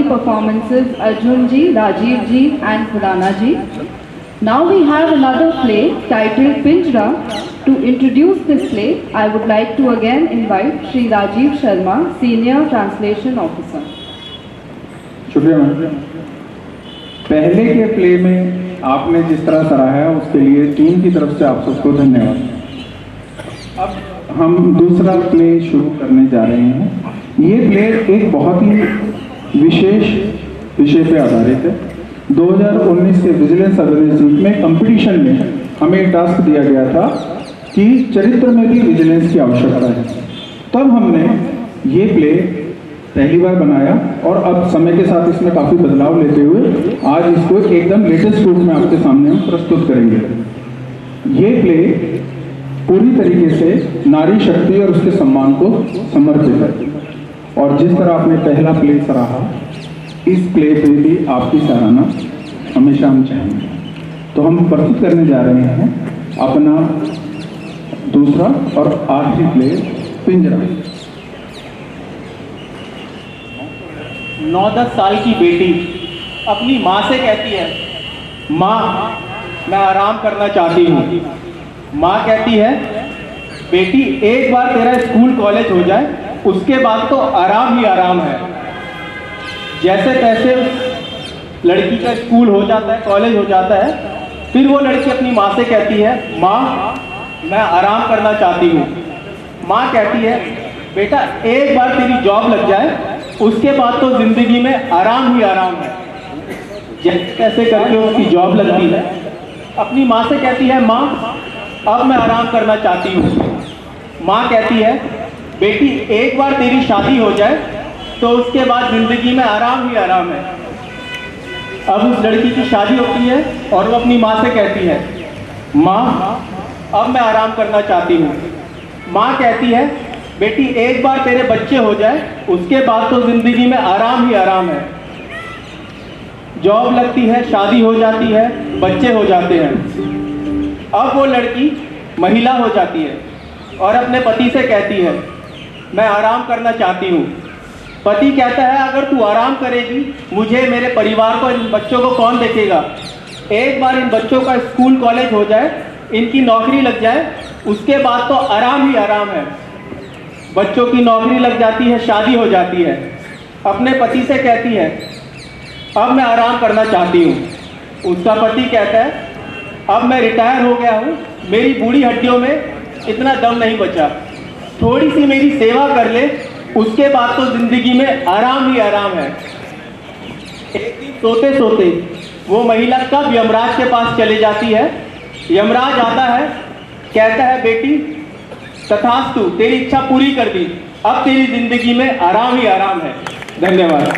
Performances Arjun ji, Rajiv ji and Khurana ji. Now we have another play titled Pinjra. To introduce this play, I would like to again invite Shri Rajiv Sharma, Senior Translation Officer. शुक्रिया ma'am. पहले के play में आपने जिस तरह सराहा उसके लिए टीम की तरफ से आप सबको धन्यवाद। अब हम दूसरा प्ले शुरू करने जा रहे हैं। ये प्ले एक बहुत ही विशेष विषय पे आधारित है। 2019 के विजिलेंस अवेयरनेस वीक में कंपटीशन में हमें टास्क दिया गया था कि चरित्र में भी विजिलेंस की आवश्यकता है। तब हमने ये प्ले पहली बार बनाया और अब समय के साथ इसमें काफ़ी बदलाव लेते हुए आज इसको एकदम लेटेस्ट रूप में आपके सामने हम प्रस्तुत करेंगे। ये प्ले पूरी तरीके से नारी शक्ति और उसके सम्मान को समर्पित है और जिस तरह आपने पहला प्ले सराहा, इस प्ले पे भी आपकी सराहना हमेशा हम चाहेंगे। तो हम प्रस्तुत करने जा रहे हैं अपना दूसरा और आखिरी प्ले, पिंजरा। 9-10 साल की बेटी अपनी माँ से कहती है, माँ मैं आराम करना चाहती हूँ। माँ कहती है, बेटी एक बार तेरा स्कूल कॉलेज हो जाए उसके बाद तो आराम ही आराम है। जैसे तैसे लड़की का स्कूल हो जाता है, कॉलेज हो जाता है, फिर वो लड़की अपनी माँ से कहती है, माँ मैं आराम करना चाहती हूँ। माँ कहती है, बेटा एक बार तेरी जॉब लग जाए उसके बाद तो जिंदगी में आराम ही आराम है। जैसे कैसे करके उसकी जॉब लगती है, अपनी माँ से कहती है, माँ अब मैं आराम करना चाहती हूँ। माँ कहती है, बेटी एक बार तेरी शादी हो जाए तो उसके बाद जिंदगी में आराम ही आराम है। अब उस लड़की की शादी होती है और वो अपनी माँ से कहती है, माँ अब मैं आराम करना चाहती हूँ। माँ कहती है, बेटी एक बार तेरे बच्चे हो जाए उसके बाद तो जिंदगी में आराम ही आराम है। जॉब लगती है, शादी हो जाती है, बच्चे हो जाते हैं। अब वो लड़की महिला हो जाती है और अपने पति से कहती है, मैं आराम करना चाहती हूँ। पति कहता है, अगर तू आराम करेगी मुझे, मेरे परिवार को, इन बच्चों को कौन देखेगा। एक बार इन बच्चों का स्कूल कॉलेज हो जाए, इनकी नौकरी लग जाए, उसके बाद तो आराम ही आराम है। बच्चों की नौकरी लग जाती है, शादी हो जाती है। अपने पति से कहती है, अब मैं आराम करना चाहती हूँ। उसका पति कहता है, अब मैं रिटायर हो गया हूँ, मेरी बूढ़ी हड्डियों में इतना दम नहीं बचा, थोड़ी सी मेरी सेवा कर ले, उसके बाद तो जिंदगी में आराम ही आराम है। एक दिन सोते सोते वो महिला कब यमराज के पास चले जाती है। यमराज आता है, कहता है, बेटी तथास्तु, तेरी इच्छा पूरी कर दी, अब तेरी जिंदगी में आराम ही आराम है। धन्यवाद।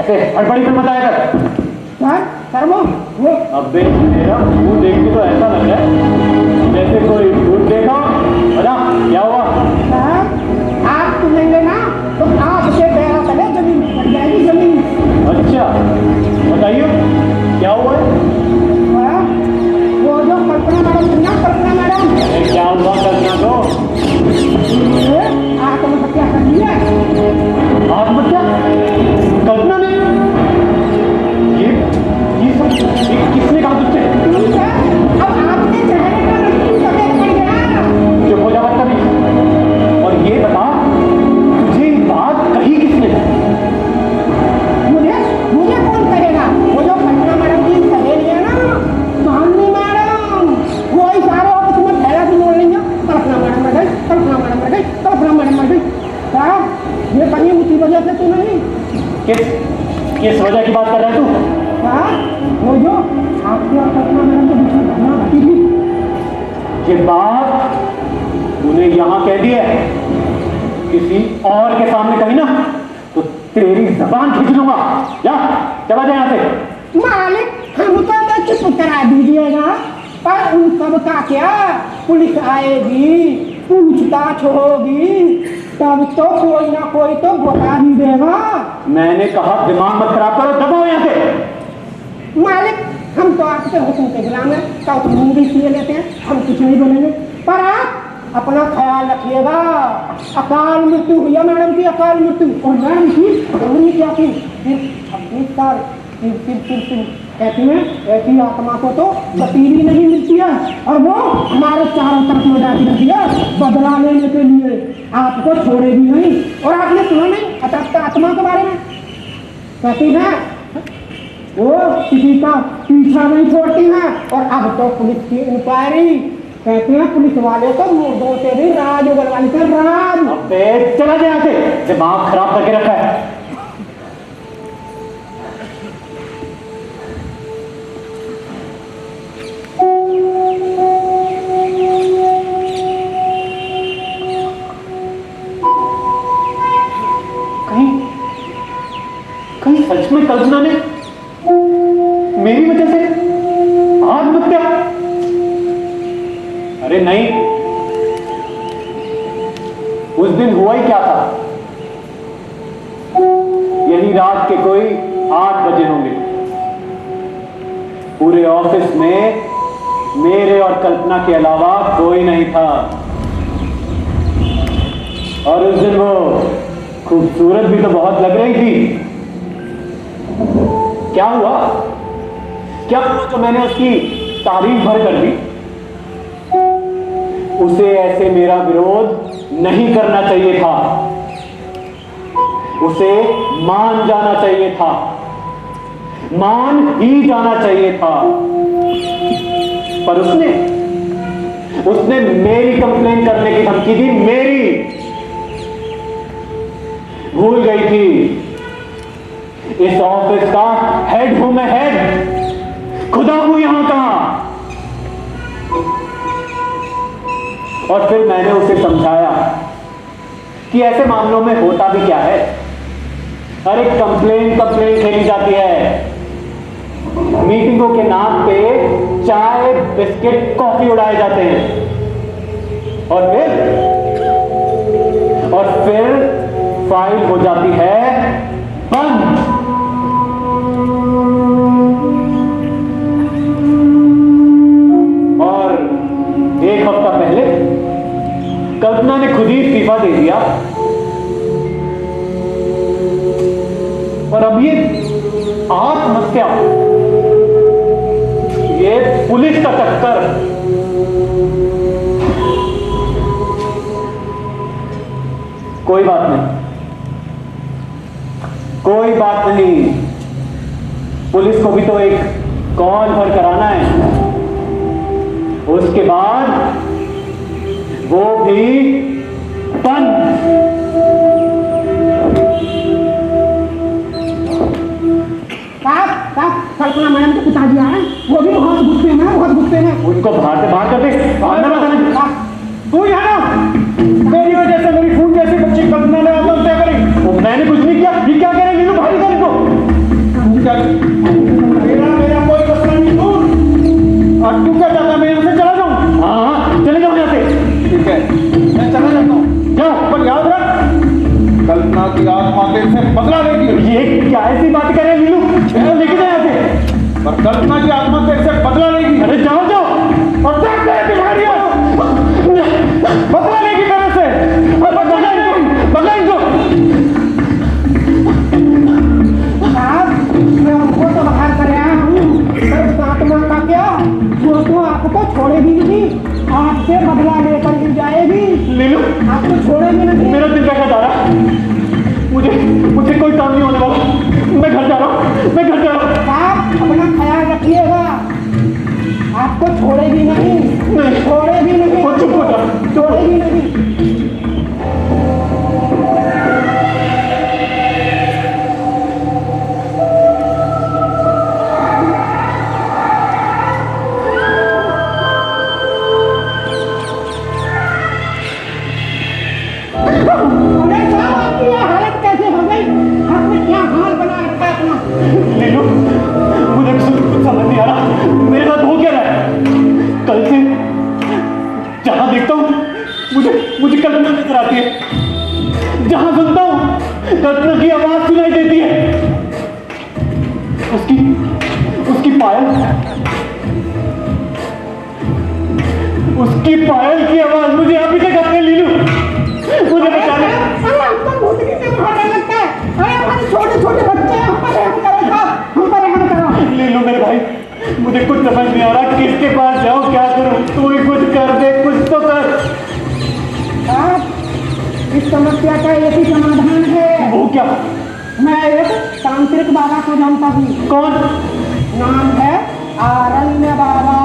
हड़बड़ी में मत आया कर। अबे मेरा मुंह देख के तो ऐसा लग रहा है जैसे कोई भूत देखा। बता क्या हुआ? आप सुनेंगे ना तो आपके पैरों तले जमीन पड़ जाएगी, जमीन। अच्छा बताइए क्या हुआ है? वो जो कल्पना मैडम ना, कल्पना मैडम। क्या हुआ कल्पना को? आत्महत्या कर ली है। आत्महत्या? कल्पना ने? ये किसने कहा तुझसे? अब आपके चेहरे ये कहीं उसी वजह से तू नहीं। किस वजह की बात कर रहा है तू? हाँ, वो जो आपकी और कल्पना मैडम के बीच में घटना घटी थी। ये बात तूने यहाँ कह दी है, किसी और के सामने कही ना तो तेरी जबान खींच लूंगा। जा, चला जा यहाँ से। मालिक, हमको तो चुप करा दीजिएगा, पर उन सब का क्या? पुलिस आएगी, पूछताछ होगी, तब तो कोई ना कोई तो बता ही देगा। मैंने कहा दिमाग मत खराब करो, दबाओ यहाँ से। मालिक, हम तो आपके हुक्म के गुलाम हैं, तो मुंह भी इसलिए लेते हैं, हम कुछ नहीं बोलेंगे, पर आप अपना ख्याल रखिएगा। अकाल मृत्यु हुई मैडम की, अकाल मृत्यु। और मैडम की उम्र क्या थी? सिर्फ 26 साल। कहती हैं ऐसी आत्मा को तो गति भी नहीं मिलती है, और वो हमारे चारों तरफ में जाती रहती है बदला लेने के लिए, आपको छोड़ेगी नहीं। और आपने सुना नहीं अतृप्त आत्मा के बारे में? कहती है वो किसी का पीछा नहीं छोड़ती हैं। और अब तो पुलिस की इंक्वायरी, कहते हैं पुलिस वाले तो मुर्दों से भी राज उगलवाली से राज। अबे चला जा यहाँ से, दिमाग खराब करके रखा है। कहीं सच में कल्पना ने मेरी वजह से आत्महत्या? अरे नहीं, उस दिन हुआ ही क्या था? यही रात के कोई 8 बजे होंगे। पूरे ऑफिस में मेरे और कल्पना के अलावा कोई नहीं था, और उस दिन वो खूबसूरत भी तो बहुत लग रही थी। क्या हुआ जो मैंने उसकी तारीफ भर कर दी? उसे ऐसे मेरा विरोध नहीं करना चाहिए था, उसे मान जाना चाहिए था, मान ही जाना चाहिए था। पर उसने मेरी कंप्लेन करने की धमकी दी, मेरी। भूल गई थी इस ऑफिस का हेड हूं मैं, हेड, खुदा हूं यहां का। और फिर मैंने उसे समझाया कि ऐसे मामलों में होता भी क्या है। अरे कंप्लेन खेली जाती है, मीटिंगों के नाम पे चाय बिस्किट कॉफी उड़ाए जाते हैं, और फिर फाइल हो जाती है बंद। और 1 हफ्ता पहले कल्पना ने खुद ही इस्तीफा दे दिया, और अब ये आत्महत्या, ये पुलिस का चक्कर। कोई बात नहीं, कोई बात नहीं, पुलिस को भी तो एक कॉल पर कराना है, उसके बाद वो भी बंद। कल्पना मैडम के पिताजी आए, वो भी बहुत गुस्से में। उनको बाहर से बाहर कर दे। तू यहाँ मेरी वजह से मेरी खून जैसी बच्ची कल्पना ने आत्महत्या करी। मैंने कुछ नहीं किया, ये क्या कह रहे हैं? भारी कर को मेरा कोई मसला नहीं। और तू क्या चाहता, मैं यहाँ से चला जाऊँ? हाँ, चले जाओ यहाँ से। ठीक है, मैं चला जाता हूँ। जाओ, पर याद रख, कल्पना की आत्मा तेरे से बदला लेगी। ये क्या ऐसी बात कर रहे हैं लीलू? लेके जाए यहाँ से। पर कल्पना की आत्मा तेरे से बदला लेगी। अरे जाओ और देख ले तुम्हारी बदला लेगी तेरे से। बदला इनको। मैं उनको तो बाहर कर आया हूँ, पर आत्मा का क्या? वो तो आपको छोड़ेगी नहीं, आपसे बदला लेकर ही जाएगी। लीलू, आपको छोड़ेगी नहीं। मेरा दिल बैठा जा रहा, मुझे कोई काम नहीं होने वाला। मैं घर जा रहा हूँ। आप अपना ख्याल रखिएगा। जहां देखता हूँ मुझे कल्पना नजर आती है, जहां सुनता हूँ कल्पना की आवाज सुनाई देती है। उसकी पायल की आवाज मुझे अभी तक अपने लीलू, मुझे बचा ले। छोटे बच्चे लीलू मेरे भाई, मुझे कुछ समझ नहीं आ रहा, किसके पास जाऊं, क्या करूं? तू ही कुछ कर दे, कुछ तो कर। इस समस्या का एक ही समाधान है। वो क्या? मैं एक तांत्रिक बाबा को जानता हूँ। कौन? नाम है आरण्य बाबा।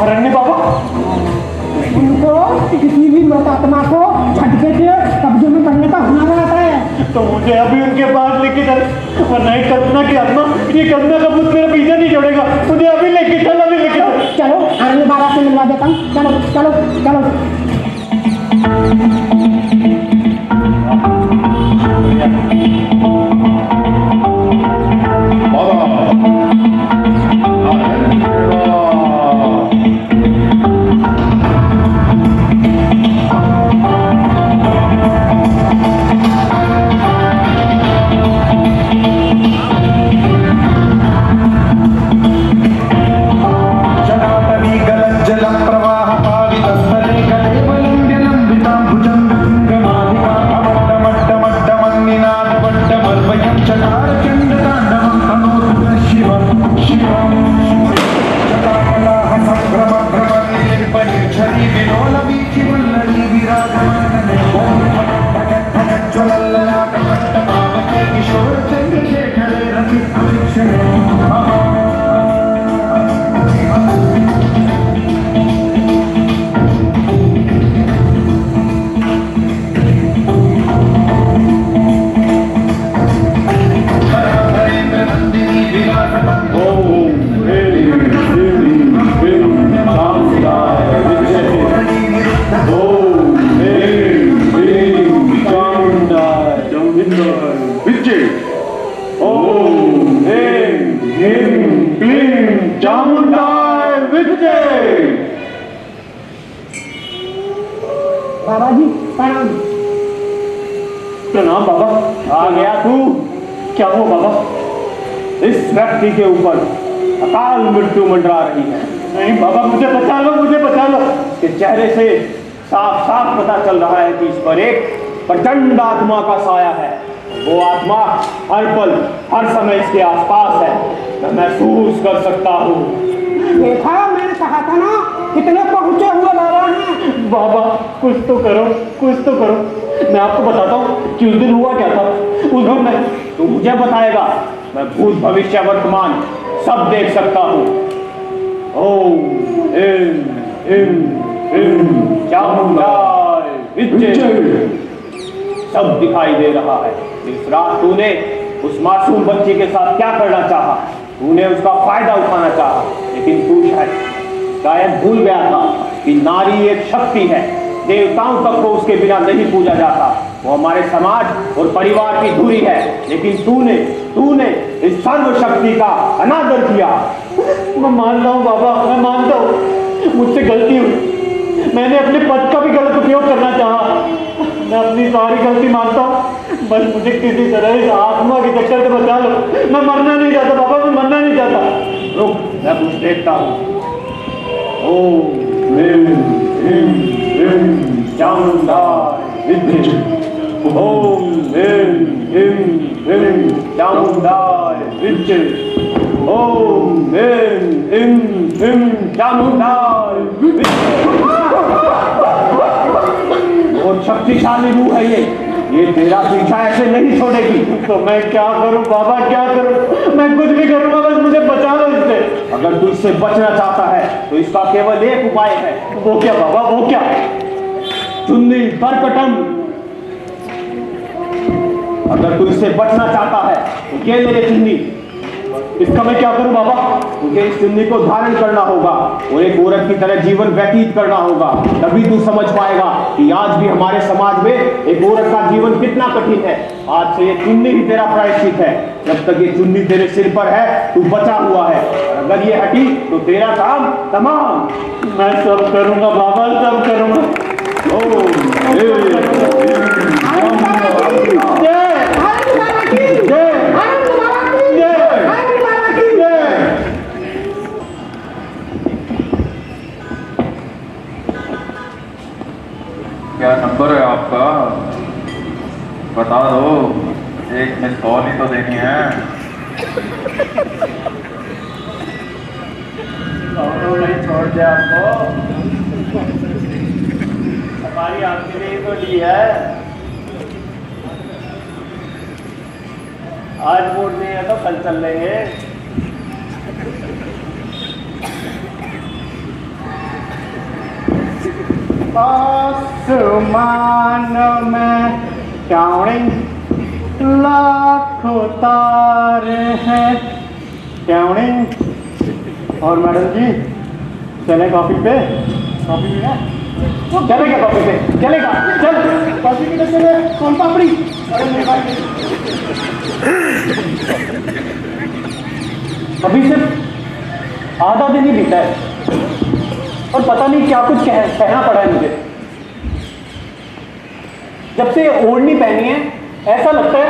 आरण्य बाबा? उनको किसी भी लोकात्मा को झटके के कब्जे में करने का हुनर आता है। तो मुझे अभी उनके पास लेके चल, वरना ये कल्पना की आत्मा, ये कल्पना का भूत मेरा पीछा नहीं छोड़ेगा। मुझे अभी लेके चल, अभी लेके चल। चलो आरण्य बाबा से मिलवा देता हूँ। चलो चलो चलो। बाबा जी प्रणाम। प्रणाम बाबा। आ गया तू? क्या हो बाबा? इस व्यक्ति के ऊपर अकाल मृत्यु मंडरा रही है। नहीं बाबा, मुझे बचा लो, मुझे बचा लो। इसके चेहरे से साफ साफ पता चल रहा है कि इस पर एक प्रचंड आत्मा का साया है। वो आत्मा हर पल हर समय इसके आसपास है, मैं महसूस कर सकता हूँ। देखा, मैंने कहा था ना, कितने पहुंचे हुए बाबा हैं। बाबा कुछ तो करो, कुछ तो करो। मैं आपको बताता हूँ कि उस दिन हुआ क्या था। उस दिन में तू मुझे बताएगा, मैं भूत भविष्य वर्तमान सब देख सकता हूँ। ओम चामुंडाय विद्ये सब दिखाई दे रहा है। इस रात तूने उस मासूम बच्ची के साथ क्या करना चाहा, तूने उसका फायदा उठाना चाहा, लेकिन तू शायद भूल गया था कि नारी एक शक्ति है, देवताओं तक को उसके बिना नहीं पूजा जाता। वो हमारे समाज और परिवार की धुरी है, लेकिन तूने इस सर्व शक्ति का अनादर किया। मैं मानता हूँ बाबा, मैं मानता हूँ मुझसे गलती हुई। मैंने अपने पद का भी गलत उपयोग करना चाहा। मैं अपनी सारी गलती मानता हूँ, बस मुझे किसी तरह इस आत्मा के चक्कर से बचा लो। मैं मरना नहीं चाहता बाबा, मैं मरना नहीं चाहता। रुक, मैं कुछ देखता हूँ। ओम चामुंडाय विद्ये। ओम चामुंडाय विद्ये। ओम चामुंडाय विद्ये। बहुत शक्तिशाली रूह है ये तेरा पीछा ऐसे नहीं छोड़ेगी। तो मैं क्या करूं बाबा, क्या करूं? मैं कुछ भी करूंगा, बस मुझे बचा लो इससे। अगर तू इससे बचना चाहता है तो इसका केवल एक उपाय है। वो क्या बाबा, वो क्या? चुन्नी परकटम। अगर तू इससे बचना चाहता है तो ये ले चुन्नी। इसका मैं क्या करूं बाबा? तुझे इस चुन्नी को धारण करना होगा और एक औरत की तरह जीवन व्यतीत करना होगा, तभी तू समझ पाएगा कि आज भी हमारे समाज में एक औरत का जीवन कितना कठिन है। आज से ये चुन्नी ही तेरा प्रायश्चित है। जब तक ये चुन्नी तेरे सिर पर है तू बचा हुआ है, और अगर ये हटी तो तेरा काम तमाम। मैं सब करूंगा बाबा, सब करूंगा। क्या नंबर है आपका? बता दो, एक मिस कॉल ही तो देनी है। नहीं छोड़ दिया आपको, हमारी आपके लिए तो ली है। आज मूड नहीं है तो कल चल लेंगे। आसमान में क्यावड़ी लाखों तारे हैं, क्यावड़ी। और मैडम जी चले कॉफी पे? कॉफी पे चलेगा, कॉफी पे चलेगा। चल कॉफी पे चले, कौन पापड़ी? अरे मेरे भाई अभी सिर्फ आधा दिन ही बीता है और पता नहीं क्या कुछ कहना पड़ा है मुझे। जब से ओढ़नी पहनी है ऐसा लगता है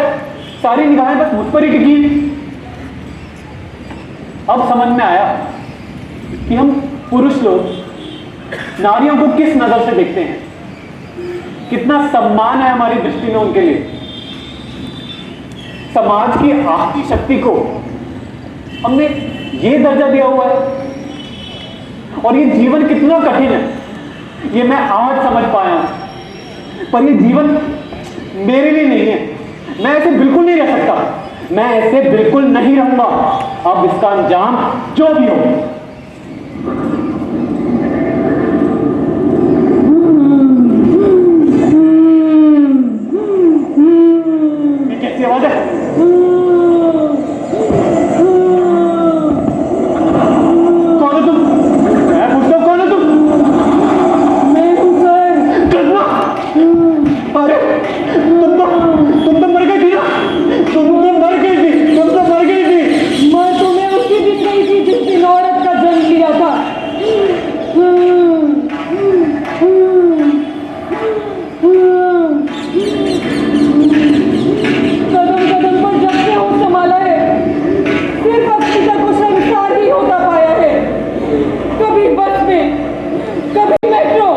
सारी निगाहें बस मुझ पर ही टिकी। अब समझ में आया कि हम पुरुष लोग नारियों को किस नजर से देखते हैं, कितना सम्मान है हमारी दृष्टि में उनके लिए। समाज की आखिरी शक्ति को हमने ये दर्जा दिया हुआ है और ये जीवन कितना कठिन है ये मैं आज समझ पाया हूं। पर ये जीवन मेरे लिए नहीं है, मैं ऐसे बिल्कुल नहीं रह सकता, मैं ऐसे बिल्कुल नहीं रहूंगा। अब इसका अंजाम जो भी हो। ये कैसी आवाज है? कौन है तुम? मैं पूछता हूं कौन है तुम? मैं हूं सर। कल्पना, अरे तुम तो मर गई थी ना? तुम तो मर गई थी। मैं तुम्हें उसी दिन गई थी जिस दिन औरत का जन्म लिया था। कदम कदम पर जब से होश संभाला है सिर्फ अपनी तक को संसार ही होता पाया है। कभी बस में, कभी मेट्रो,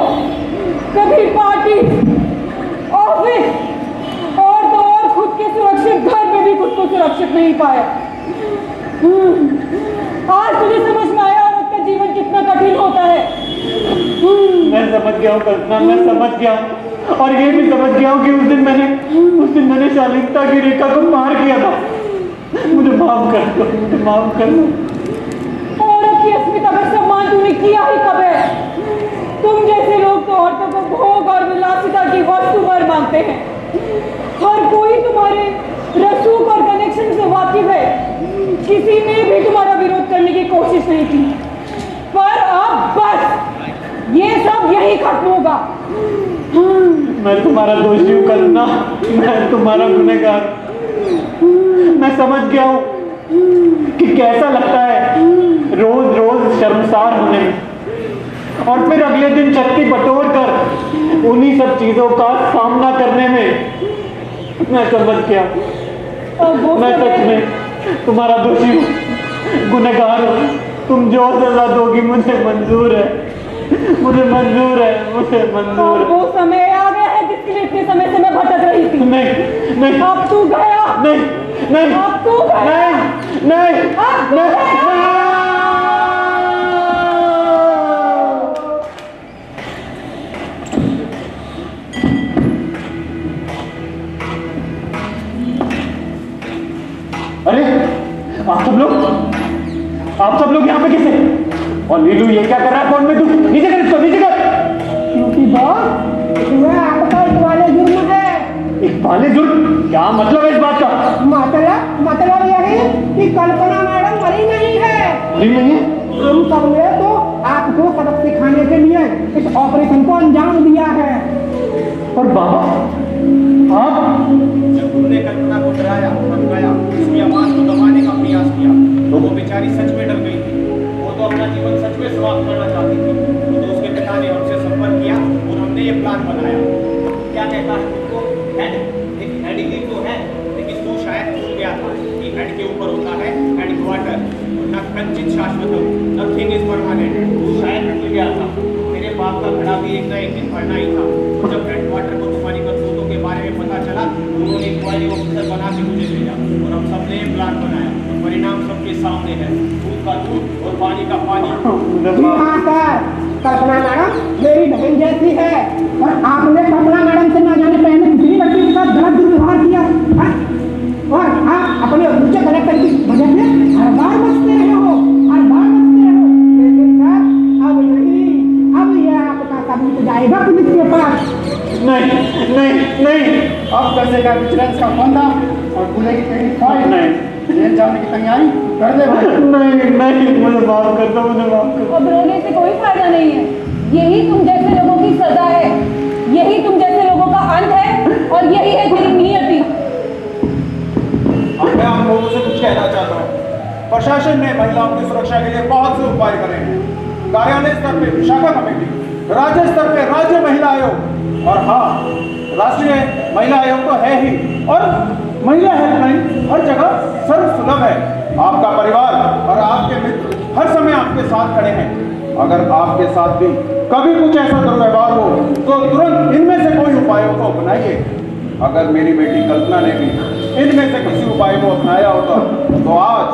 कभी पार्टी, ऑफिस और तो और खुद के सुरक्षित घर में भी खुद को सुरक्षित नहीं पाया। आज तुझे समझ में आया औरत का जीवन कितना कठिन होता है। मैं समझ गया हूँ कल्पना, मैं समझ गया हूँ और ये भी समझ गया हूँ कि उस दिन मैंने शालीनता की रेखा को पार किया था। मुझे माफ कर दो, मुझे माफ कर दो। औरत की अस्मिता का सम्मान तूने किया ही कब है? तुम जैसे लोग तो औरतों को भोग और विलासिता की वस्तु पर मानते हैं। हर कोई तुम्हारे रसूख और कनेक्शन से वाकिफ है, किसी ने भी तुम्हारा विरोध करने की कोशिश नहीं की। पर अब बस ये सब यही खत्म होगा। मैं तुम्हारा दोषी हूँ कल्पना, मैं तुम्हारा गुनहगार। मैं समझ गया हूँ कि कैसा लगता है रोज रोज शर्मसार होने में और फिर अगले दिन चक्की बटोर कर उन्हीं सब चीजों का सामना करने में। मैं समझ गया, मैं सच में तुम्हारा दोषी हूँ, गुनहगार हूँ। तुम जो सजा दोगी मुझे मंजूर है, मुझे मंजूर है, मुझे मंजूर है। वो समय आ गया है जिसके लिए इतने समय से मैं भटक रही थी। नहीं नहीं, अब तू गया। नहीं नहीं, अब तू गया। नहीं नहीं, अब नहीं। अरे आप सब लोग यहाँ पे किसे? और नीलू ये क्या कर रहा है फोन में? तू नीचे कर इसको, नीचे कर। क्योंकि बॉस इसमें आपका इकबाले जुर्म है। इकबाले जुर्म? क्या मतलब है इस बात का? मतलब यही कि कल्पना मैडम मरी नहीं है। मरी नहीं है? हम सब ने तो आपको सबक सिखाने के लिए इस ऑपरेशन को अंजाम दिया है। और बाबा आप जब तुमने कल्पना को डराया, धमकाया, उसकी आवाज को दबाने का प्रयास किया तो वो बेचारी सच में डर गई थी। वो तो अपना जीवन सच में समाप्त करना चाहती थी। तो उसके पिता ने हमसे संपर्क किया और हमने ये प्लान बनाया। क्या कहता है तुमको? हेड ही तो है, लेकिन तू शायद भूल गया था कि हेड के ऊपर होता है हेडक्वार्टर, न कंचित शाश्वतम, नथिंग इज परमानेंट। तू शायद भूल गया था, तेरे बाप का घड़ा भी एक न एक दिन पड़ना ही था। जब वाली ऑफिसर बना के मुझे भेजा और हम सबने प्लान बनाया और परिणाम सबके सामने है, दूध का दूध और पानी का पानी। हाँ सर, कल्पना मैडम मेरी बहन जैसी है और आपने कल्पना मैडम से ना जाने पहले कितनी बच्ची के साथ गलत दुर्व्यवहार किया और आप अपने ऊंचे कलेक्टर की वजह से हर बार बचते रहे हो, हर बार बचते रहो। लेकिन सर अब नहीं, अब यह आपका सबूत जाएगा पुलिस के पास। नहीं नहीं नहीं, अब कसेगा विजिलेंस का फंदा और खुलेगी तेरी फाइल। नहीं, जेल जाने की तैयारी कर ले भाई। नहीं नहीं, मुझे माफ कर दो, मुझे माफ कर दो। अब रोने से कोई फायदा नहीं है, यही तुम जैसे लोगों की सजा है, यही तुम जैसे लोगों का अंत है और यही है तेरी नियति। अब मैं आप लोगों से कुछ कहना चाहता हूँ। प्रशासन ने महिलाओं की सुरक्षा के लिए बहुत से उपाय करे हैं। कार्यालय स्तर पे विशाखा कमेटी, राज्य स्तर पे राज्य महिला आयोग और हाँ, राष्ट्रीय महिला आयोग तो है ही, और महिला हेल्पलाइन हर जगह सर्वसुलभ है। आपका परिवार और आपके मित्र हर समय आपके साथ खड़े हैं। अगर आपके साथ भी कभी कुछ ऐसा दुर्व्यवहार हो तो तुरंत इनमें से कोई उपायों को अपनाइए। अगर मेरी बेटी कल्पना ने भी इनमें से किसी उपाय को अपनाया होता तो आज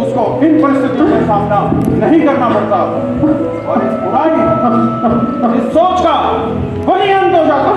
उसको इन परिस्थितियों से सामना नहीं करना पड़ता और इस बुराई, इस सोच का वही अंत हो जाता।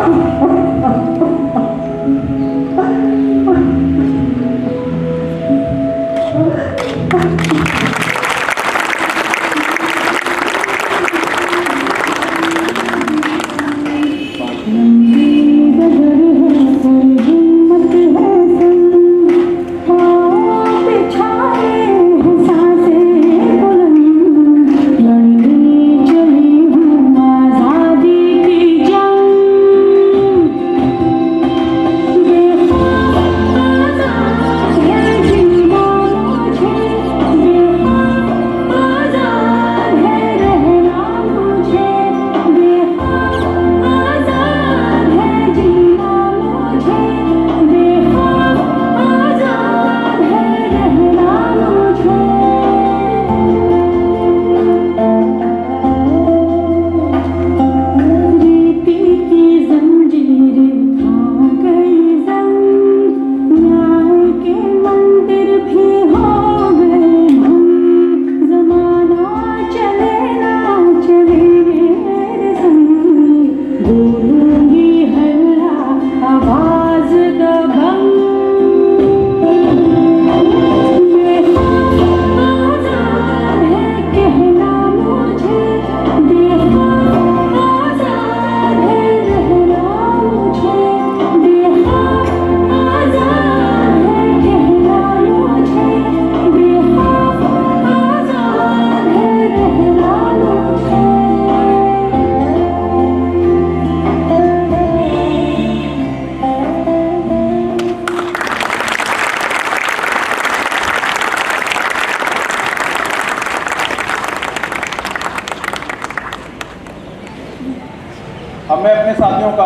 अब मैं अपने साथियों का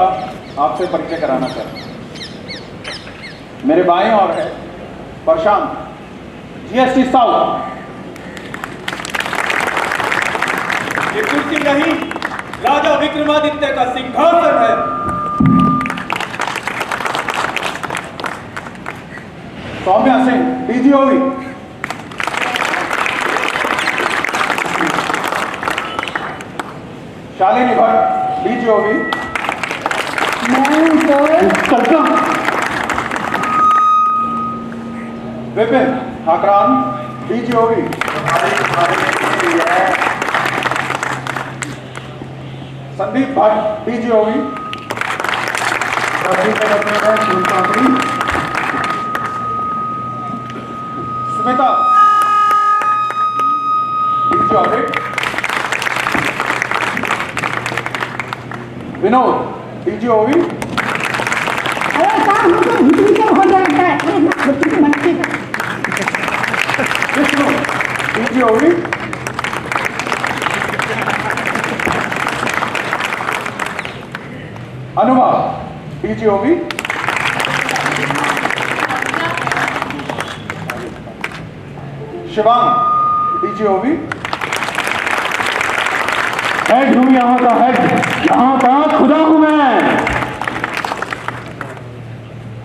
आपसे परिचय कराना चाहता हूँ। मेरे बाएं और है प्रशांत, जीएसटी साउथ। ये कुर्सी नहीं, राजा विक्रमादित्य का सिंहासन है। सौम्या सिंह, डीजीओवी। शालिनी भट्ट, डीजीओवी। विपिन ठाकरान, डीजीओवी। संदीप भट्ट, डीजीओवी। स्मिता, डीजीओवी। विनोद, डीजीओवी। अरे काम हमको भीतरी से हो जाता है, विष्णु, डीजीओवी। अनुभव, डीजीओवी। शिवांग, डीजीओवी। हेड हूँ यहाँ का हेड, यहाँ का खुदा हूँ मैं।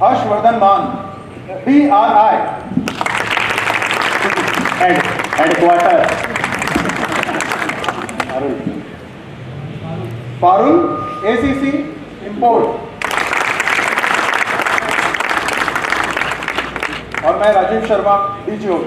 हर्षवर्धन मान, BRI headquarter Parul ACC import और मैं Rajiv Sharma DGOB।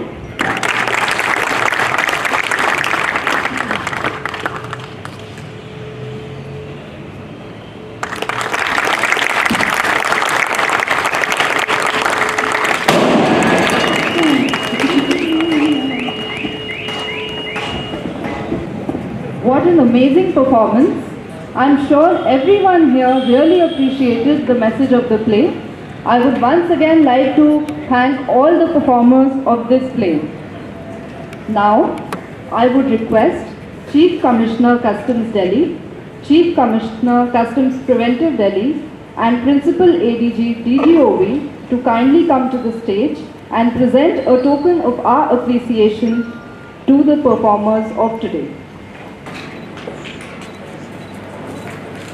What an amazing performance. I'm sure everyone here really appreciated the message of the play. I would once again like to thank all the performers of this play. Now, I would request Chief Commissioner Customs Delhi, Chief Commissioner Customs Preventive Delhi and Principal ADG DGOB to kindly come to the stage and present a token of our appreciation to the performers of today.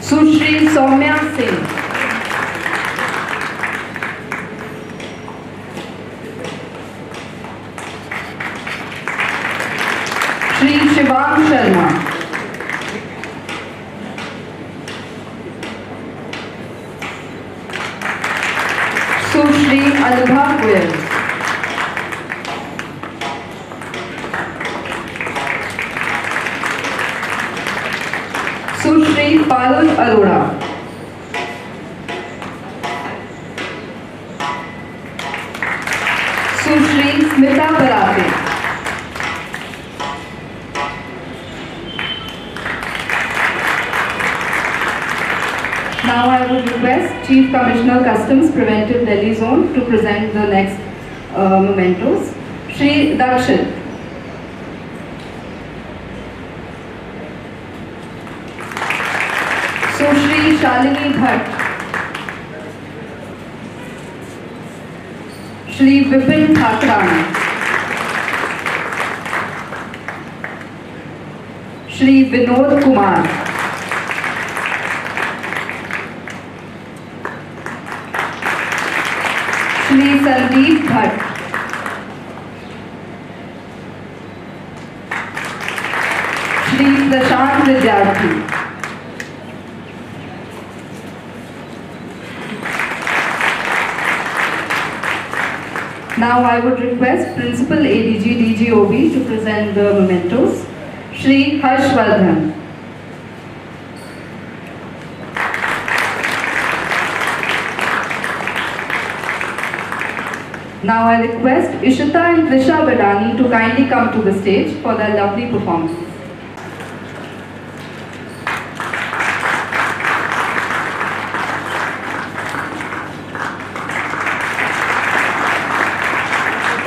Sushri Soumya Singh, Shri Shivam Sharma, Sushri Anubha Goyal, Sushri Parul Arora, Sushri Smita Barate, now I would request Chief Commissioner Customs Preventive Delhi Zone to present the next mementos. Shri Dakshit, Sushri Shalini Bhatt, Shri Vipin Thakrana, Shri Vinod Kumar, Shri Sandeep Bhatt, Shri Prashant Vidyarthi, now I would request Principal ADG DGOB to present the mementos. Shri Harshvardhan, now I request Ishita and Trisha Badani to kindly come to the stage for their lovely performance.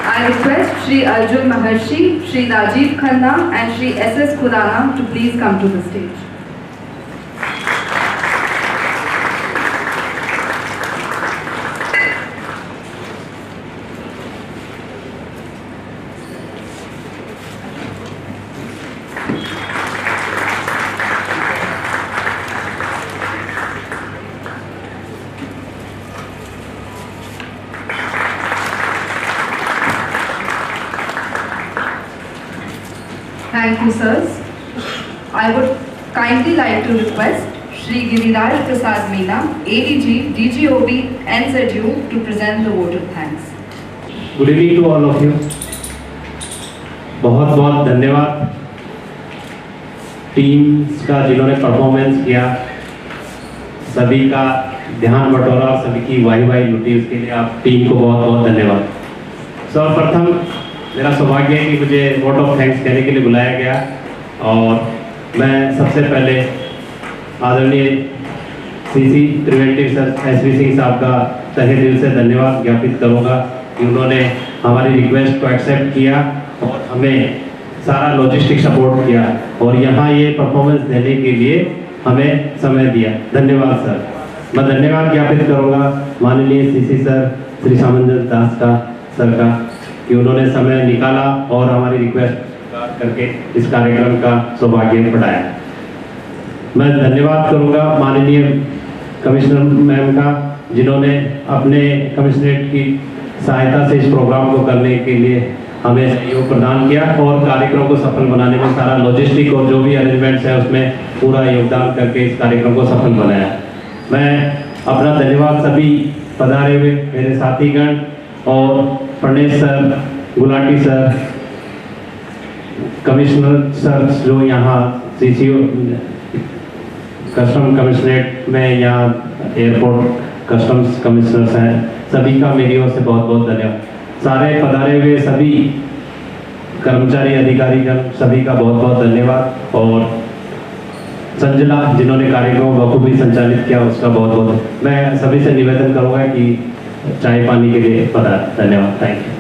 I request Shri Arjun Maharshi, Shri Rajiv Khanna and Shri SS Khurana to please come to the stage. Thank you, sirs. I would kindly like to request Shri Giriraj Prasad Meena, ADG, DGOB, NZU to present the vote of thanks. Good evening to all of you. बहुत बहुत धन्यवाद teams का जिन्होंने performance किया, सभी का ध्यान बटोरा और सभी की वाही लुटी, उसके लिए आप टीम को बहुत बहुत धन्यवाद। सर्वप्रथम मेरा सौभाग्य है कि मुझे वोट ऑफ थैंक्स कहने के लिए बुलाया गया और मैं सबसे पहले आदरणीय CC preventive sir SV Singh साहब का तहे दिल से धन्यवाद ज्ञापित करूंगा कि उन्होंने हमारी रिक्वेस्ट को एक्सेप्ट किया और हमें सारा लॉजिस्टिक सपोर्ट किया और यहाँ ये परफॉर्मेंस देने के लिए हमें समय दिया। धन्यवाद सर। मैं धन्यवाद ज्ञापित करूंगा माननीय सीसी सर श्री सामंजस्य दास का सर का कि उन्होंने समय निकाला और हमारी रिक्वेस्ट करके इस कार्यक्रम का सौभाग्य बढ़ाया। मैं धन्यवाद करूंगा माननीय कमिश्नर मैम का जिन्होंने अपने कमिश्नरेट की सहायता से इस प्रोग्राम को करने के लिए हमें सहयोग प्रदान किया और कार्यक्रम को सफल बनाने में सारा लॉजिस्टिक और जो भी अरेंजमेंट्स है उसमें पूरा योगदान करके इस कार्यक्रम को सफल बनाया। मैं अपना धन्यवाद सभी पधारे हुए मेरे साथीगण और furnace sir, Gulati sir, commissioner sir जो यहाँ CCO कस्टम कमिश्नरेट में यहाँ एयरपोर्ट कस्टम्स कमिश्नर्स हैं, सभी का मेरी ओर से बहुत बहुत धन्यवाद। सारे पधारे हुए सभी कर्मचारी अधिकारीगण सभी का बहुत बहुत धन्यवाद और संजना जिन्होंने कार्यक्रम बखूबी संचालित किया उसका बहुत बहुत। मैं सभी से निवेदन करूँगा कि चाय पानी के लिए पधारें। धन्यवाद। Thank you.